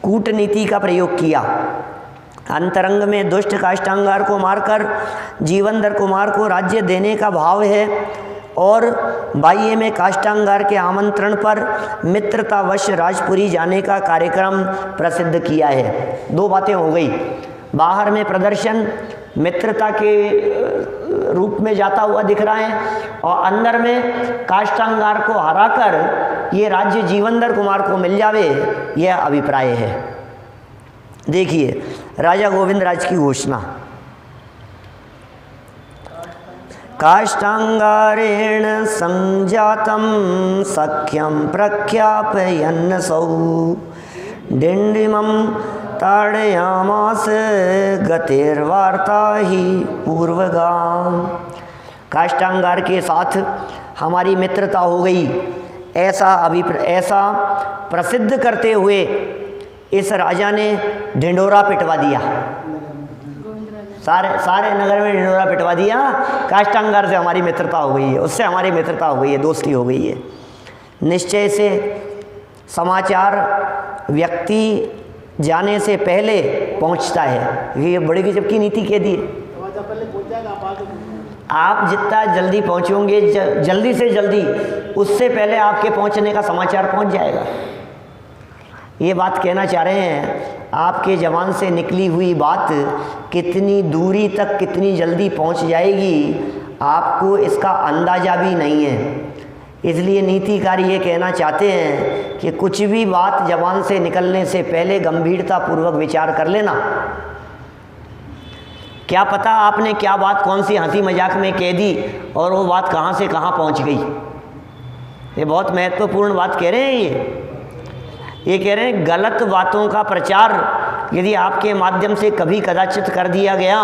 A: कूटनीति का प्रयोग किया। अंतरंग में दुष्ट काष्टांगार को मारकर जीवनधर कुमार को राज्य देने का भाव है, और बाह्य में काष्टांगार के आमंत्रण पर मित्रतावश राजपुरी जाने का कार्यक्रम प्रसिद्ध किया है। दो बातें हो गई, बाहर में प्रदर्शन मित्रता के रूप में जाता हुआ दिख रहा है, और अंदर में काष्टांगार को हराकर ये राज्य जीवनधर कुमार को मिल जावे, यह अभिप्राय है। देखिए राजा गोविंदराज की घोषणा, काष्टांगारेण संजातम सख्यम प्रख्यापयन्नसौ डिंडिमं ताड़यामास गतिर्वार्ता ही पूर्वगाम। काष्ठांगार के साथ हमारी मित्रता हो गई, ऐसा प्रसिद्ध करते हुए इस राजा ने ढिंढोरा पिटवा दिया। सारे नगर में ढिंढोरा पिटवा दिया। काष्ठांगार से हमारी मित्रता हो गई है, उससे हमारी मित्रता हो गई है, दोस्ती हो गई है। निश्चय से समाचार व्यक्ति जाने से पहले पहुंचता है। ये बड़े गजब की नीति कह दी। आप जितना जल्दी पहुंचोगे, जल्दी से जल्दी, उससे पहले आपके पहुंचने का समाचार पहुंच जाएगा। ये बात कहना चाह रहे हैं, आपके ज़बान से निकली हुई बात कितनी दूरी तक कितनी जल्दी पहुंच जाएगी, आपको इसका अंदाज़ा भी नहीं है। इसलिए नीतिकार ये कहना चाहते हैं कि कुछ भी बात ज़बान से निकलने से पहले गंभीरतापूर्वक विचार कर लेना। क्या पता आपने क्या बात कौन सी हंसी मजाक में कह दी और वो बात कहाँ से कहाँ पहुँच गई। ये बहुत महत्वपूर्ण बात कह रहे हैं। ये कह रहे हैं गलत बातों का प्रचार यदि आपके माध्यम से कभी कदाचित कर दिया गया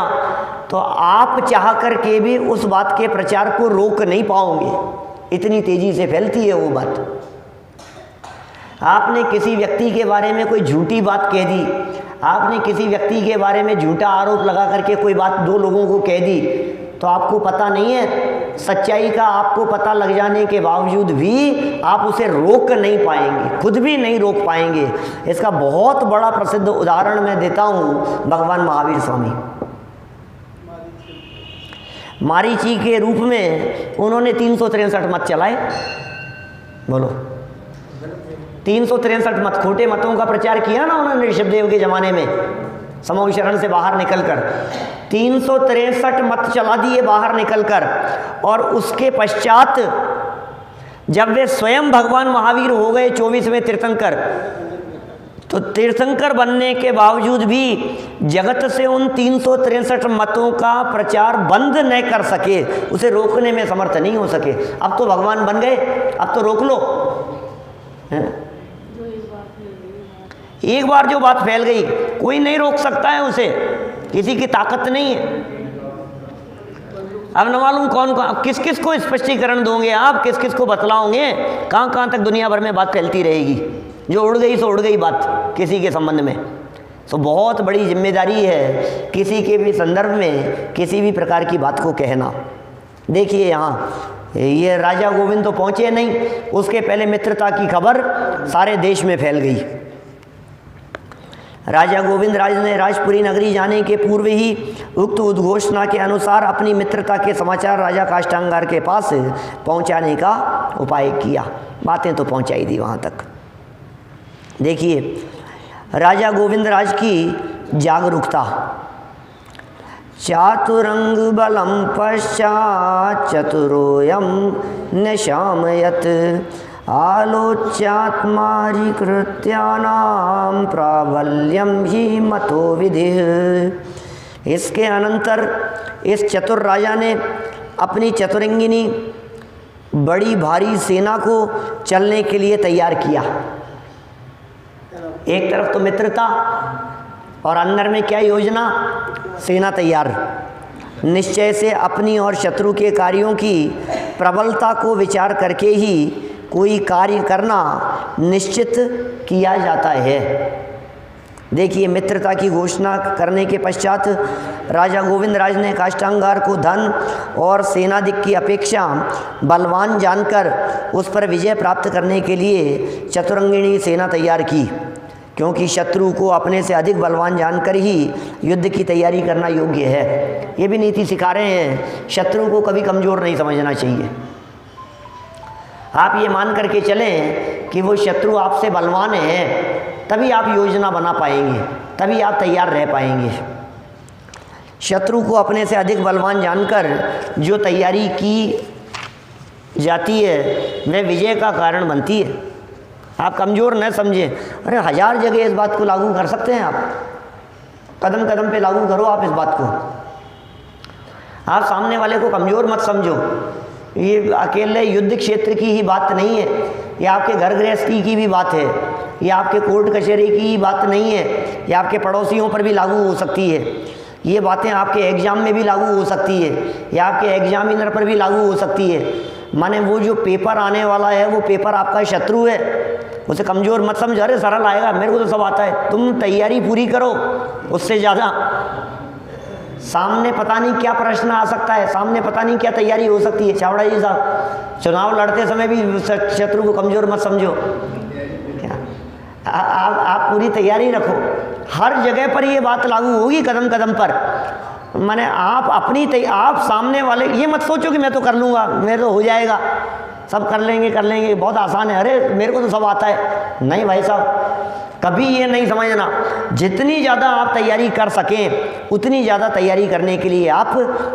A: तो आप चाह कर के भी उस बात के प्रचार को रोक नहीं पाओगे, इतनी तेज़ी से फैलती है वो बात। आपने किसी व्यक्ति के बारे में कोई झूठी बात कह दी, आपने किसी व्यक्ति के बारे में झूठा आरोप लगा करके कोई बात दो लोगों को कह दी, तो आपको पता नहीं है, सच्चाई का आपको पता लग जाने के बावजूद भी आप उसे रोक नहीं पाएंगे, खुद भी नहीं रोक पाएंगे। इसका बहुत बड़ा प्रसिद्ध उदाहरण मैं देता हूँ, भगवान महावीर स्वामी। मारीची के रूप में उन्होंने 363 मत चलाए। बोलो, 363 मत, खोटे मतों का प्रचार किया ना उन्होंने ऋषभदेव के ज़माने में, समूह शरण से बाहर निकलकर 363 मत चला दिए बाहर निकलकर। और उसके पश्चात जब वे स्वयं भगवान महावीर हो गए 24वें तीर्थंकर, तो तीर्थंकर बनने के बावजूद भी जगत से उन 363 मतों का प्रचार बंद न कर सके, उसे रोकने में समर्थ नहीं हो सके। अब तो भगवान बन गए, अब तो रोक लो। एक बार जो बात फैल गई कोई नहीं रोक सकता है उसे, किसी की ताकत नहीं है। अब न मालूम कौन किस किस को स्पष्टीकरण दोगे आप, किस किस को बतलाओगे, कहाँ कहाँ तक दुनिया भर में बात फैलती रहेगी। जो उड़ गई सो उड़ गई बात किसी के संबंध में। तो बहुत बड़ी जिम्मेदारी है किसी के भी संदर्भ में किसी भी प्रकार की बात को कहना। देखिए यहाँ ये राजा गोविंद तो पहुँचे नहीं, उसके पहले मित्रता की खबर सारे देश में फैल गई। राजा गोविंद राज ने राजपुरी नगरी जाने के पूर्व ही उक्त उद्घोषणा के अनुसार अपनी मित्रता के समाचार राजा काष्ठांगार के पास पहुंचाने का उपाय किया। बातें तो पहुंचाई दी वहां तक। देखिए राजा गोविंद राज की जागरूकता। चातुरंग बलम पश्चात चतुरोयम निशामयत आलोच्यात्मारी कृत्यानाम प्राबल्यम ही मतो विधि। इसके अनंतर इस चतुर राजा ने अपनी चतुरंगिनी बड़ी भारी सेना को चलने के लिए तैयार किया। एक तरफ तो मित्रता और अंदर में क्या योजना, सेना तैयार। निश्चय से अपनी और शत्रु के कार्यों की प्रबलता को विचार करके ही कोई कार्य करना निश्चित किया जाता है। देखिए मित्रता की घोषणा करने के पश्चात राजा गोविंद राज ने काष्ठांगार को धन और सेनाधिक की अपेक्षा बलवान जानकर उस पर विजय प्राप्त करने के लिए चतुरंगिणी सेना तैयार की, क्योंकि शत्रु को अपने से अधिक बलवान जानकर ही युद्ध की तैयारी करना योग्य है। ये भी नीति सिखा रहे हैं, शत्रु को कभी कमज़ोर नहीं समझना चाहिए। आप ये मान करके चलें कि वो शत्रु आपसे बलवान है, तभी आप योजना बना पाएंगे, तभी आप तैयार रह पाएंगे। शत्रु को अपने से अधिक बलवान जानकर जो तैयारी की जाती है वह विजय का कारण बनती है। आप कमज़ोर न समझें। अरे 1000 जगह इस बात को लागू कर सकते हैं आप, कदम कदम पे लागू करो आप इस बात को। आप सामने वाले को कमज़ोर मत समझो। ये अकेले युद्ध क्षेत्र की ही बात नहीं है, ये आपके घर गृहस्थी की भी बात है, ये आपके कोर्ट कचहरी की ही बात नहीं है, ये आपके पड़ोसियों पर भी लागू हो सकती है। ये बातें आपके एग्ज़ाम में भी लागू हो सकती है या आपके एग्जामिनर पर भी लागू हो सकती है। माने वो जो पेपर आने वाला है वो पेपर आपका शत्रु है, उसे कमज़ोर मत समझ। अरे सरल आएगा, मेरे को तो सब आता है। तुम तैयारी पूरी करो, उससे ज़्यादा सामने पता नहीं क्या प्रश्न आ सकता है, सामने पता नहीं क्या तैयारी हो सकती है। छावड़ा जी साहब, चुनाव लड़ते समय भी शत्रु को कमज़ोर मत समझो। क्या आप पूरी तैयारी रखो, हर जगह पर ये बात लागू होगी, कदम कदम पर। माने आप अपनी आप सामने वाले ये मत सोचो कि मैं तो कर लूँगा, मेरे तो हो जाएगा, सब कर लेंगे, बहुत आसान है, अरे मेरे को तो सब आता है। नहीं भाई साहब, कभी ये नहीं समझना। जितनी ज़्यादा आप तैयारी कर सकें उतनी ज़्यादा तैयारी करने के लिए आप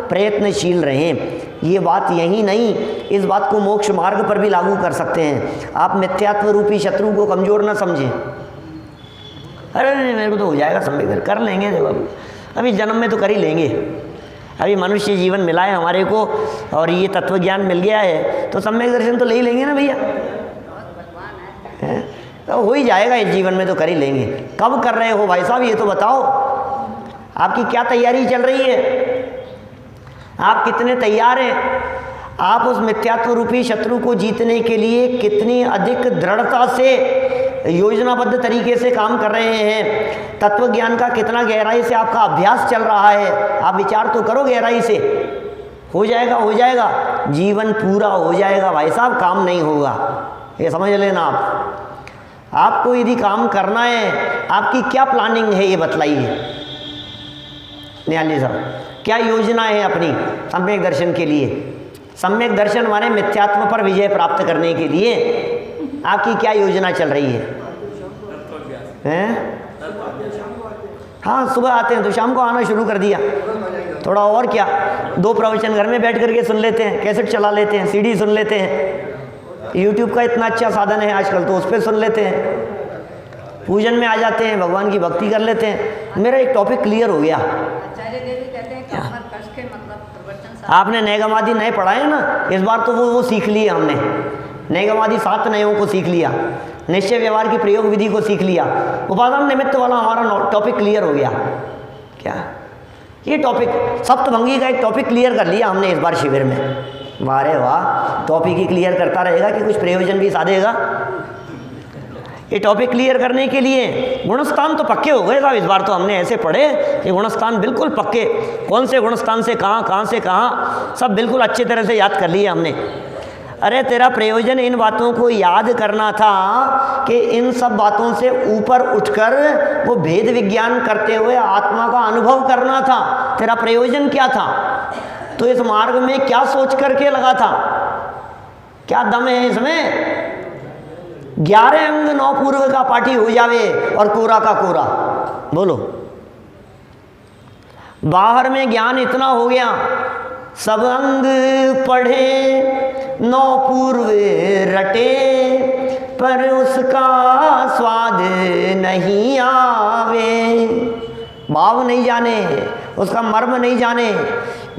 A: प्रयत्नशील रहें। ये बात यही नहीं, इस बात को मोक्ष मार्ग पर भी लागू कर सकते हैं। आप मिथ्यात्व रूपी शत्रु को कमज़ोर ना समझें। अरे नहीं मेरे को तो हो जाएगा, सम्यक कर लेंगे, देखो अभी जन्म में तो कर ही लेंगे, अभी मनुष्य जीवन मिला है हमारे को और ये तत्व ज्ञान मिल गया है तो सम्यक दर्शन तो ले ही लेंगे ना भैया, तो हो ही जाएगा इस जीवन में, तो कर ही लेंगे। कब कर रहे हो भाई साहब ये तो बताओ, आपकी क्या तैयारी चल रही है, आप कितने तैयार हैं, आप उस मिथ्यात्व रूपी शत्रु को जीतने के लिए कितनी अधिक दृढ़ता से योजनाबद्ध तरीके से काम कर रहे हैं, तत्व ज्ञान का कितना गहराई से आपका अभ्यास चल रहा है। आप विचार तो करो गहराई से। हो जाएगा, जीवन पूरा हो जाएगा भाई साहब, काम नहीं होगा, ये समझ लेना। आपको यदि काम करना है, आपकी क्या प्लानिंग है ये बतलाइए निहाल जी साहब, क्या योजना है अपनी सम्यक दर्शन के लिए। सम्यक दर्शन माने मिथ्यात्व पर विजय प्राप्त करने के लिए आपकी क्या योजना चल रही है? हाँ, सुबह आते हैं तो शाम को आना शुरू कर दिया, थोड़ा और क्या, 2 प्रवचन घर में बैठ करके सुन लेते हैं, कैसेट चला लेते हैं, सीडी सुन लेते हैं, यूट्यूब का इतना अच्छा साधन है आजकल तो उस पर सुन लेते हैं, पूजन में आ जाते हैं, भगवान की भक्ति कर लेते हैं। मेरा एक टॉपिक क्लियर हो गया। आपने नैगमादि नए पढ़ाए ना, इस बार तो वो सीख लिए हमने। नैगमादि 7 नयों को सीख लिया, निश्चय व्यवहार की प्रयोग विधि को सीख लिया, उपादान निमित्त वाला हमारा टॉपिक क्लियर हो गया। क्या ये टॉपिक सप्तभंगी का एक टॉपिक क्लियर कर लिया हमने इस बार शिविर में। वाह वाह, टॉपिक ही क्लियर करता रहेगा कि कुछ प्रयोजन भी साधेगा। ये टॉपिक क्लियर करने के लिए गुणस्थान तो पक्के हो गए साहब। इस बार तो हमने ऐसे पढ़े कि गुणस्थान बिल्कुल पक्के, कौन से गुणस्थान से कहाँ से कहाँ, सब बिल्कुल अच्छे तरह से याद कर लिए हमने। अरे तेरा प्रयोजन इन बातों को याद करना था कि इन सब बातों से ऊपर उठकर वो भेद विज्ञान करते हुए आत्मा का अनुभव करना था। तेरा प्रयोजन क्या था? तो इस मार्ग में क्या सोच करके लगा था? क्या दम है इसमें? 11 अंग 9 पूर्व का पाठी हो जावे और कोरा का कोरा। बोलो, बाहर में ज्ञान इतना हो गया, सब अंग पढ़े 9 पूर्व रटे, पर उसका स्वाद नहीं आवे। भाव नहीं जाने, उसका मर्म नहीं जाने।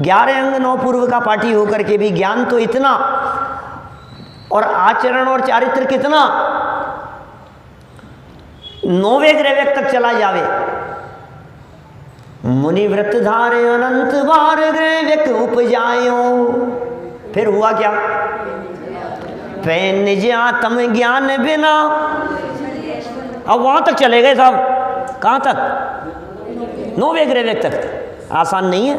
A: 11 अंग 9 पूर्व का पाठी होकर के भी ज्ञान तो इतना, और आचरण और चारित्र कितना, 9वें ग्रह तक चला जावे। मुनि व्रत धारे अनंत बार ग्रह उपजायो। फिर हुआ क्या? पे निज आत्म ज्ञान बिना। अब वहां तक चले गए साहब। कहां तक? 9वें ग्रह तक। आसान नहीं है,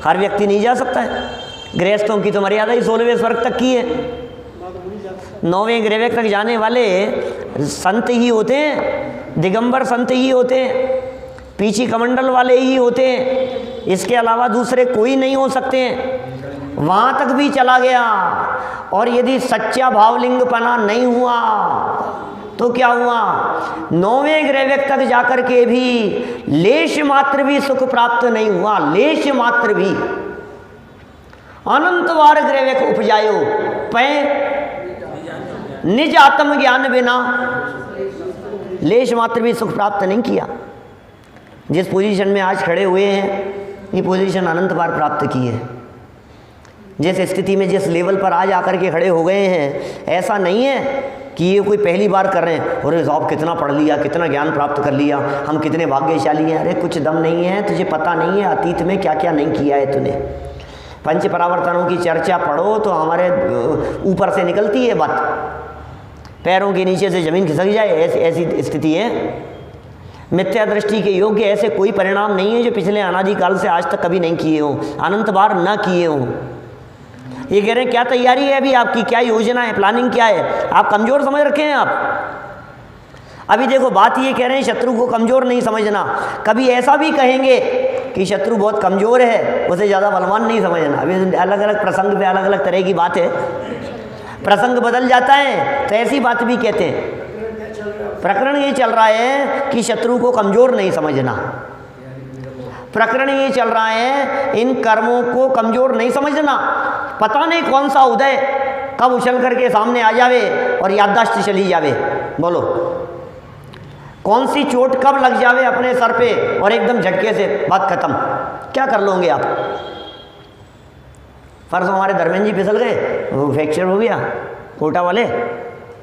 A: हर व्यक्ति नहीं जा सकता है। गृहस्थों की तो मर्यादा ही 16वें स्वर्ग तक की है। 9वें ग्रह तक जाने वाले संत ही होते हैं, दिगंबर संत ही होते हैं, पीछी कमंडल वाले ही होते हैं, इसके अलावा दूसरे कोई नहीं हो सकते हैं। वहाँ तक भी चला गया, और यदि सच्चा भावलिंगपना नहीं हुआ तो क्या हुआ? 9वें ग्रह तक जाकर के भी लेश मात्र भी सुख प्राप्त नहीं हुआ। लेश मात्र भी। अनंत बार ग्रह उपजायो, पै निज आत्म ज्ञान बिना। लेश मात्र भी सुख प्राप्त नहीं किया। जिस पोजीशन में आज खड़े हुए हैं, ये पोजीशन अनंत बार प्राप्त की है। जिस स्थिति में, जिस लेवल पर आज आकर के खड़े हो गए हैं, ऐसा नहीं है कि ये कोई पहली बार कर रहे हैं, अरे साहब कितना पढ़ लिया, कितना ज्ञान प्राप्त कर लिया, हम कितने भाग्यशाली हैं। अरे कुछ दम नहीं है, तुझे पता नहीं है अतीत में क्या क्या नहीं किया है तूने। पंच परावर्तनों की चर्चा पढ़ो तो हमारे ऊपर से निकलती है बात, पैरों के नीचे से ज़मीन खिसक जाए, ऐसी स्थिति है। मिथ्या दृष्टि के योग्य ऐसे कोई परिणाम नहीं है जो पिछले अनादिकाल से आज तक कभी नहीं किए हों, अनंत बार न किए हों। ये कह रहे हैं क्या तैयारी है अभी आपकी, क्या योजना है, प्लानिंग क्या है? आप कमज़ोर समझ रखे हैं आप। अभी देखो बात ये कह रहे हैं शत्रु को कमज़ोर नहीं समझना। कभी ऐसा भी कहेंगे कि शत्रु बहुत कमज़ोर है, उसे ज़्यादा बलवान नहीं समझना। अभी अलग अलग प्रसंग पे अलग अलग तरह की बात है, प्रसंग बदल जाता है तो ऐसी बात भी कहते हैं। प्रकरण ये चल रहा है कि शत्रु को कमज़ोर नहीं समझना, प्रकरण ये चल रहा है इन कर्मों को कमज़ोर नहीं समझना। पता नहीं कौन सा उदय कब उछल करके सामने आ जावे और याददाश्त चली जावे। बोलो कौन सी चोट कब लग जावे अपने सर पे और एकदम झटके से बात खत्म। क्या कर लोगे आप? परसों हमारे धर्मेंद्र जी फिसल गए, वो फ्रैक्चर हो गया। कोटा वाले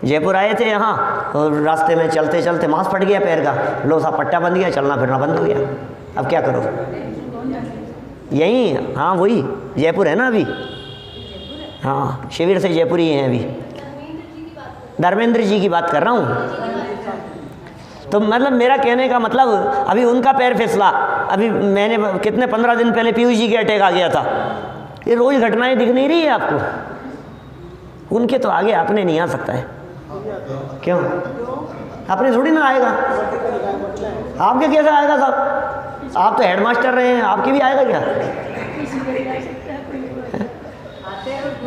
A: जयपुर आए थे यहाँ और रास्ते में चलते चलते मांस फट गया पैर का, लोसा पट्टा बंध गया, चलना फिरना बंद हो गया। अब क्या करो? यहीं, हाँ वही जयपुर है ना अभी, हाँ शिविर से जयपुर ही हैं अभी। धर्मेंद्र जी की बात कर रहा हूँ। तो मतलब मेरा कहने का मतलब अभी उनका पैर फिसला, अभी मैंने कितने 15 दिन पहले पीयूष जी के अटैक आ गया था। ये रोज़ घटनाएं दिख नहीं रही है आपको? उनके तो आगे आपने नहीं आ सकता है। क्यों? आपने थोड़ी ना आएगा। आपके कैसे आएगा साहब? आप तो हेडमास्टर रहे हैं, आपके भी आएगा क्या?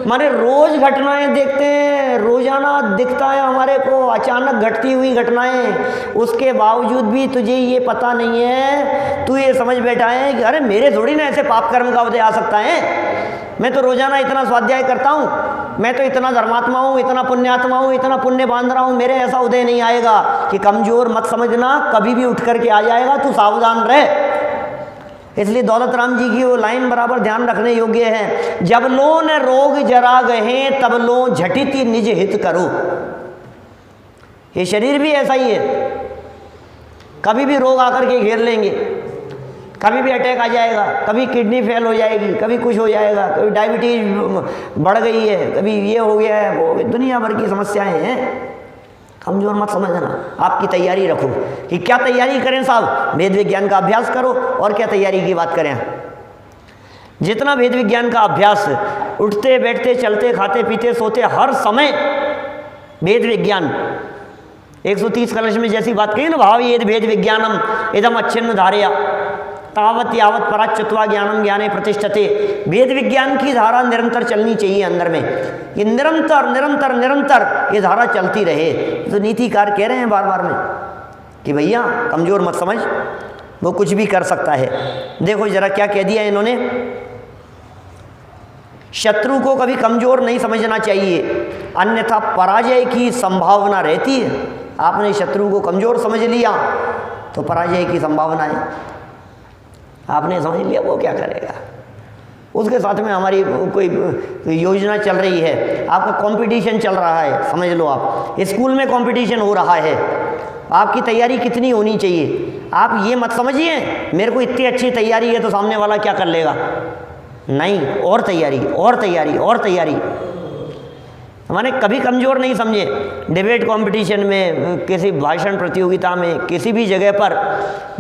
A: माने रोज घटनाएं देखते हैं, रोजाना दिखता है हमारे को अचानक घटती हुई घटनाएं, उसके बावजूद भी तुझे ये पता नहीं है, तू ये समझ बैठा है कि अरे मेरे थोड़ी ना ऐसे पाप कर्म का उदय आ सकता है। मैं तो रोजाना इतना स्वाध्याय करता हूँ, मैं तो इतना धर्मात्मा हूँ, इतना पुण्यात्मा हूँ, इतना पुण्य बांध रहा हूँ, मेरे ऐसा उदय नहीं आएगा। कि कमजोर मत समझना, कभी भी उठ करके आ जाएगा, तू सावधान रह। इसलिए दौलत राम जी की वो लाइन बराबर ध्यान रखने योग्य है, जब लो न रोग जरा गहे तब लो झटिति निज हित करो। ये शरीर भी ऐसा ही है, कभी भी रोग आकर के घेर लेंगे, कभी भी अटैक आ जाएगा, कभी किडनी फेल हो जाएगी, कभी कुछ हो जाएगा, कभी डायबिटीज बढ़ गई है, कभी ये हो गया है, वो दुनिया भर की समस्याएं हैं। कमजोर मत समझना, आपकी तैयारी रखो। कि क्या तैयारी करें साहब? वेद विज्ञान का अभ्यास करो। और क्या तैयारी की बात करें? जितना वेद विज्ञान का अभ्यास, उठते बैठते चलते खाते पीते सोते हर समय वेद विज्ञान। 130 कलश में जैसी बात कही ना, भाव ये वेद विज्ञानम इदम अच्छिन्न धारया तावत यावत पराच्युत्वा ज्ञानम ज्ञाने प्रतिष्ठते। वेद विज्ञान की धारा निरंतर चलनी चाहिए अंदर में। ये निरंतर निरंतर निरंतर ये धारा चलती रहे। तो नीतिकार कह रहे हैं बार बार में कि भैया कमजोर मत समझ, वो कुछ भी कर सकता है। देखो जरा क्या कह दिया इन्होंने, शत्रु को कभी कमजोर नहीं समझना चाहिए, अन्यथा पराजय की संभावना रहती है। आपने शत्रु को कमजोर समझ लिया तो पराजय की संभावना है। आपने समझ लिया वो क्या करेगा, उसके साथ में हमारी कोई योजना चल रही है, आपका कंपटीशन चल रहा है, समझ लो आप स्कूल में कंपटीशन हो रहा है, आपकी तैयारी कितनी होनी चाहिए। आप ये मत समझिए मेरे को इतनी अच्छी तैयारी है तो सामने वाला क्या कर लेगा। नहीं, और तैयारी और तैयारी और तैयारी। हमारे कभी कमज़ोर नहीं समझे। डिबेट कंपटीशन में, किसी भाषण प्रतियोगिता में, किसी भी जगह पर,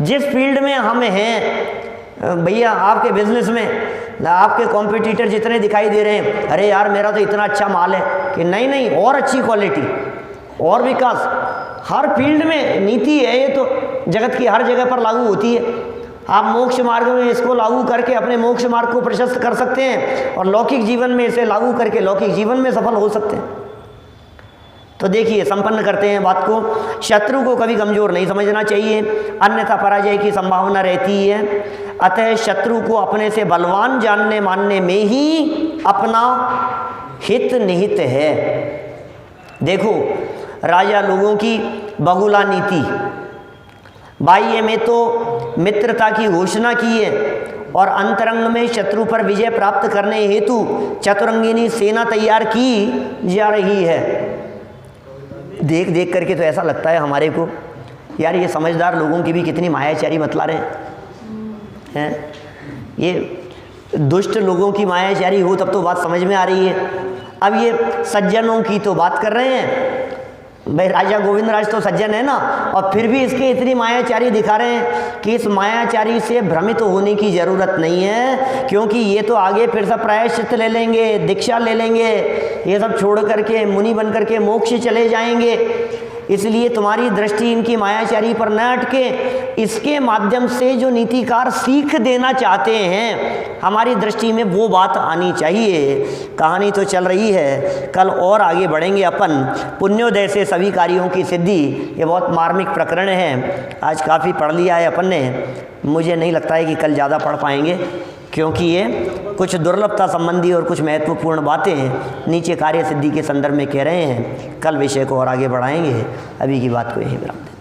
A: जिस फील्ड में हम हैं भैया, आपके बिजनेस में आपके कॉम्पिटिटर जितने दिखाई दे रहे हैं, अरे यार मेरा तो इतना अच्छा माल है, कि नहीं नहीं और अच्छी क्वालिटी और विकास। हर फील्ड में नीति है, ये तो जगत की हर जगह पर लागू होती है। आप मोक्ष मार्ग में इसको लागू करके अपने मोक्ष मार्ग को प्रशस्त कर सकते हैं और लौकिक जीवन में इसे लागू करके लौकिक जीवन में सफल हो सकते हैं। तो देखिए संपन्न करते हैं बात को। शत्रु को कभी कमजोर नहीं समझना चाहिए, अन्यथा पराजय की संभावना रहती है। अतः शत्रु को अपने से बलवान जानने मानने में ही अपना हित निहित है। देखो राजा लोगों की बहुला नीति, बाह्य में तो मित्रता की घोषणा की है और अंतरंग में शत्रु पर विजय प्राप्त करने हेतु चतुरंगिनी सेना तैयार की जा रही है। देख देख करके तो ऐसा लगता है हमारे को, यार ये समझदार लोगों की भी कितनी मायाचारी बतला रहे हैं। ये दुष्ट लोगों की मायाचारी हो तब तो बात समझ में आ रही है। अब ये सज्जनों की तो बात कर रहे हैं, भाई राजा गोविंद राज तो सज्जन है ना, और फिर भी इसके इतनी मायाचारी दिखा रहे हैं कि इस मायाचारी से भ्रमित होने की ज़रूरत नहीं है, क्योंकि ये तो आगे फिर सब प्रायश्चित ले लेंगे, दीक्षा ले लेंगे, ये सब छोड़ करके मुनि बन करके मोक्ष चले जाएंगे। इसलिए तुम्हारी दृष्टि इनकी मायाचारी पर न अटके, इसके माध्यम से जो नीतिकार सीख देना चाहते हैं हमारी दृष्टि में वो बात आनी चाहिए। कहानी तो चल रही है, कल और आगे बढ़ेंगे अपन। पुण्योदय से सभी कार्यों की सिद्धि, ये बहुत मार्मिक प्रकरण है। आज काफ़ी पढ़ लिया है अपन ने, मुझे नहीं लगता है कि कल ज़्यादा पढ़ पाएंगे, क्योंकि ये कुछ दुर्लभता संबंधी और कुछ महत्वपूर्ण बातें नीचे कार्य सिद्धि के संदर्भ में कह रहे हैं। कल विषय को और आगे बढ़ाएंगे, अभी की बात को यहीं विराम दें।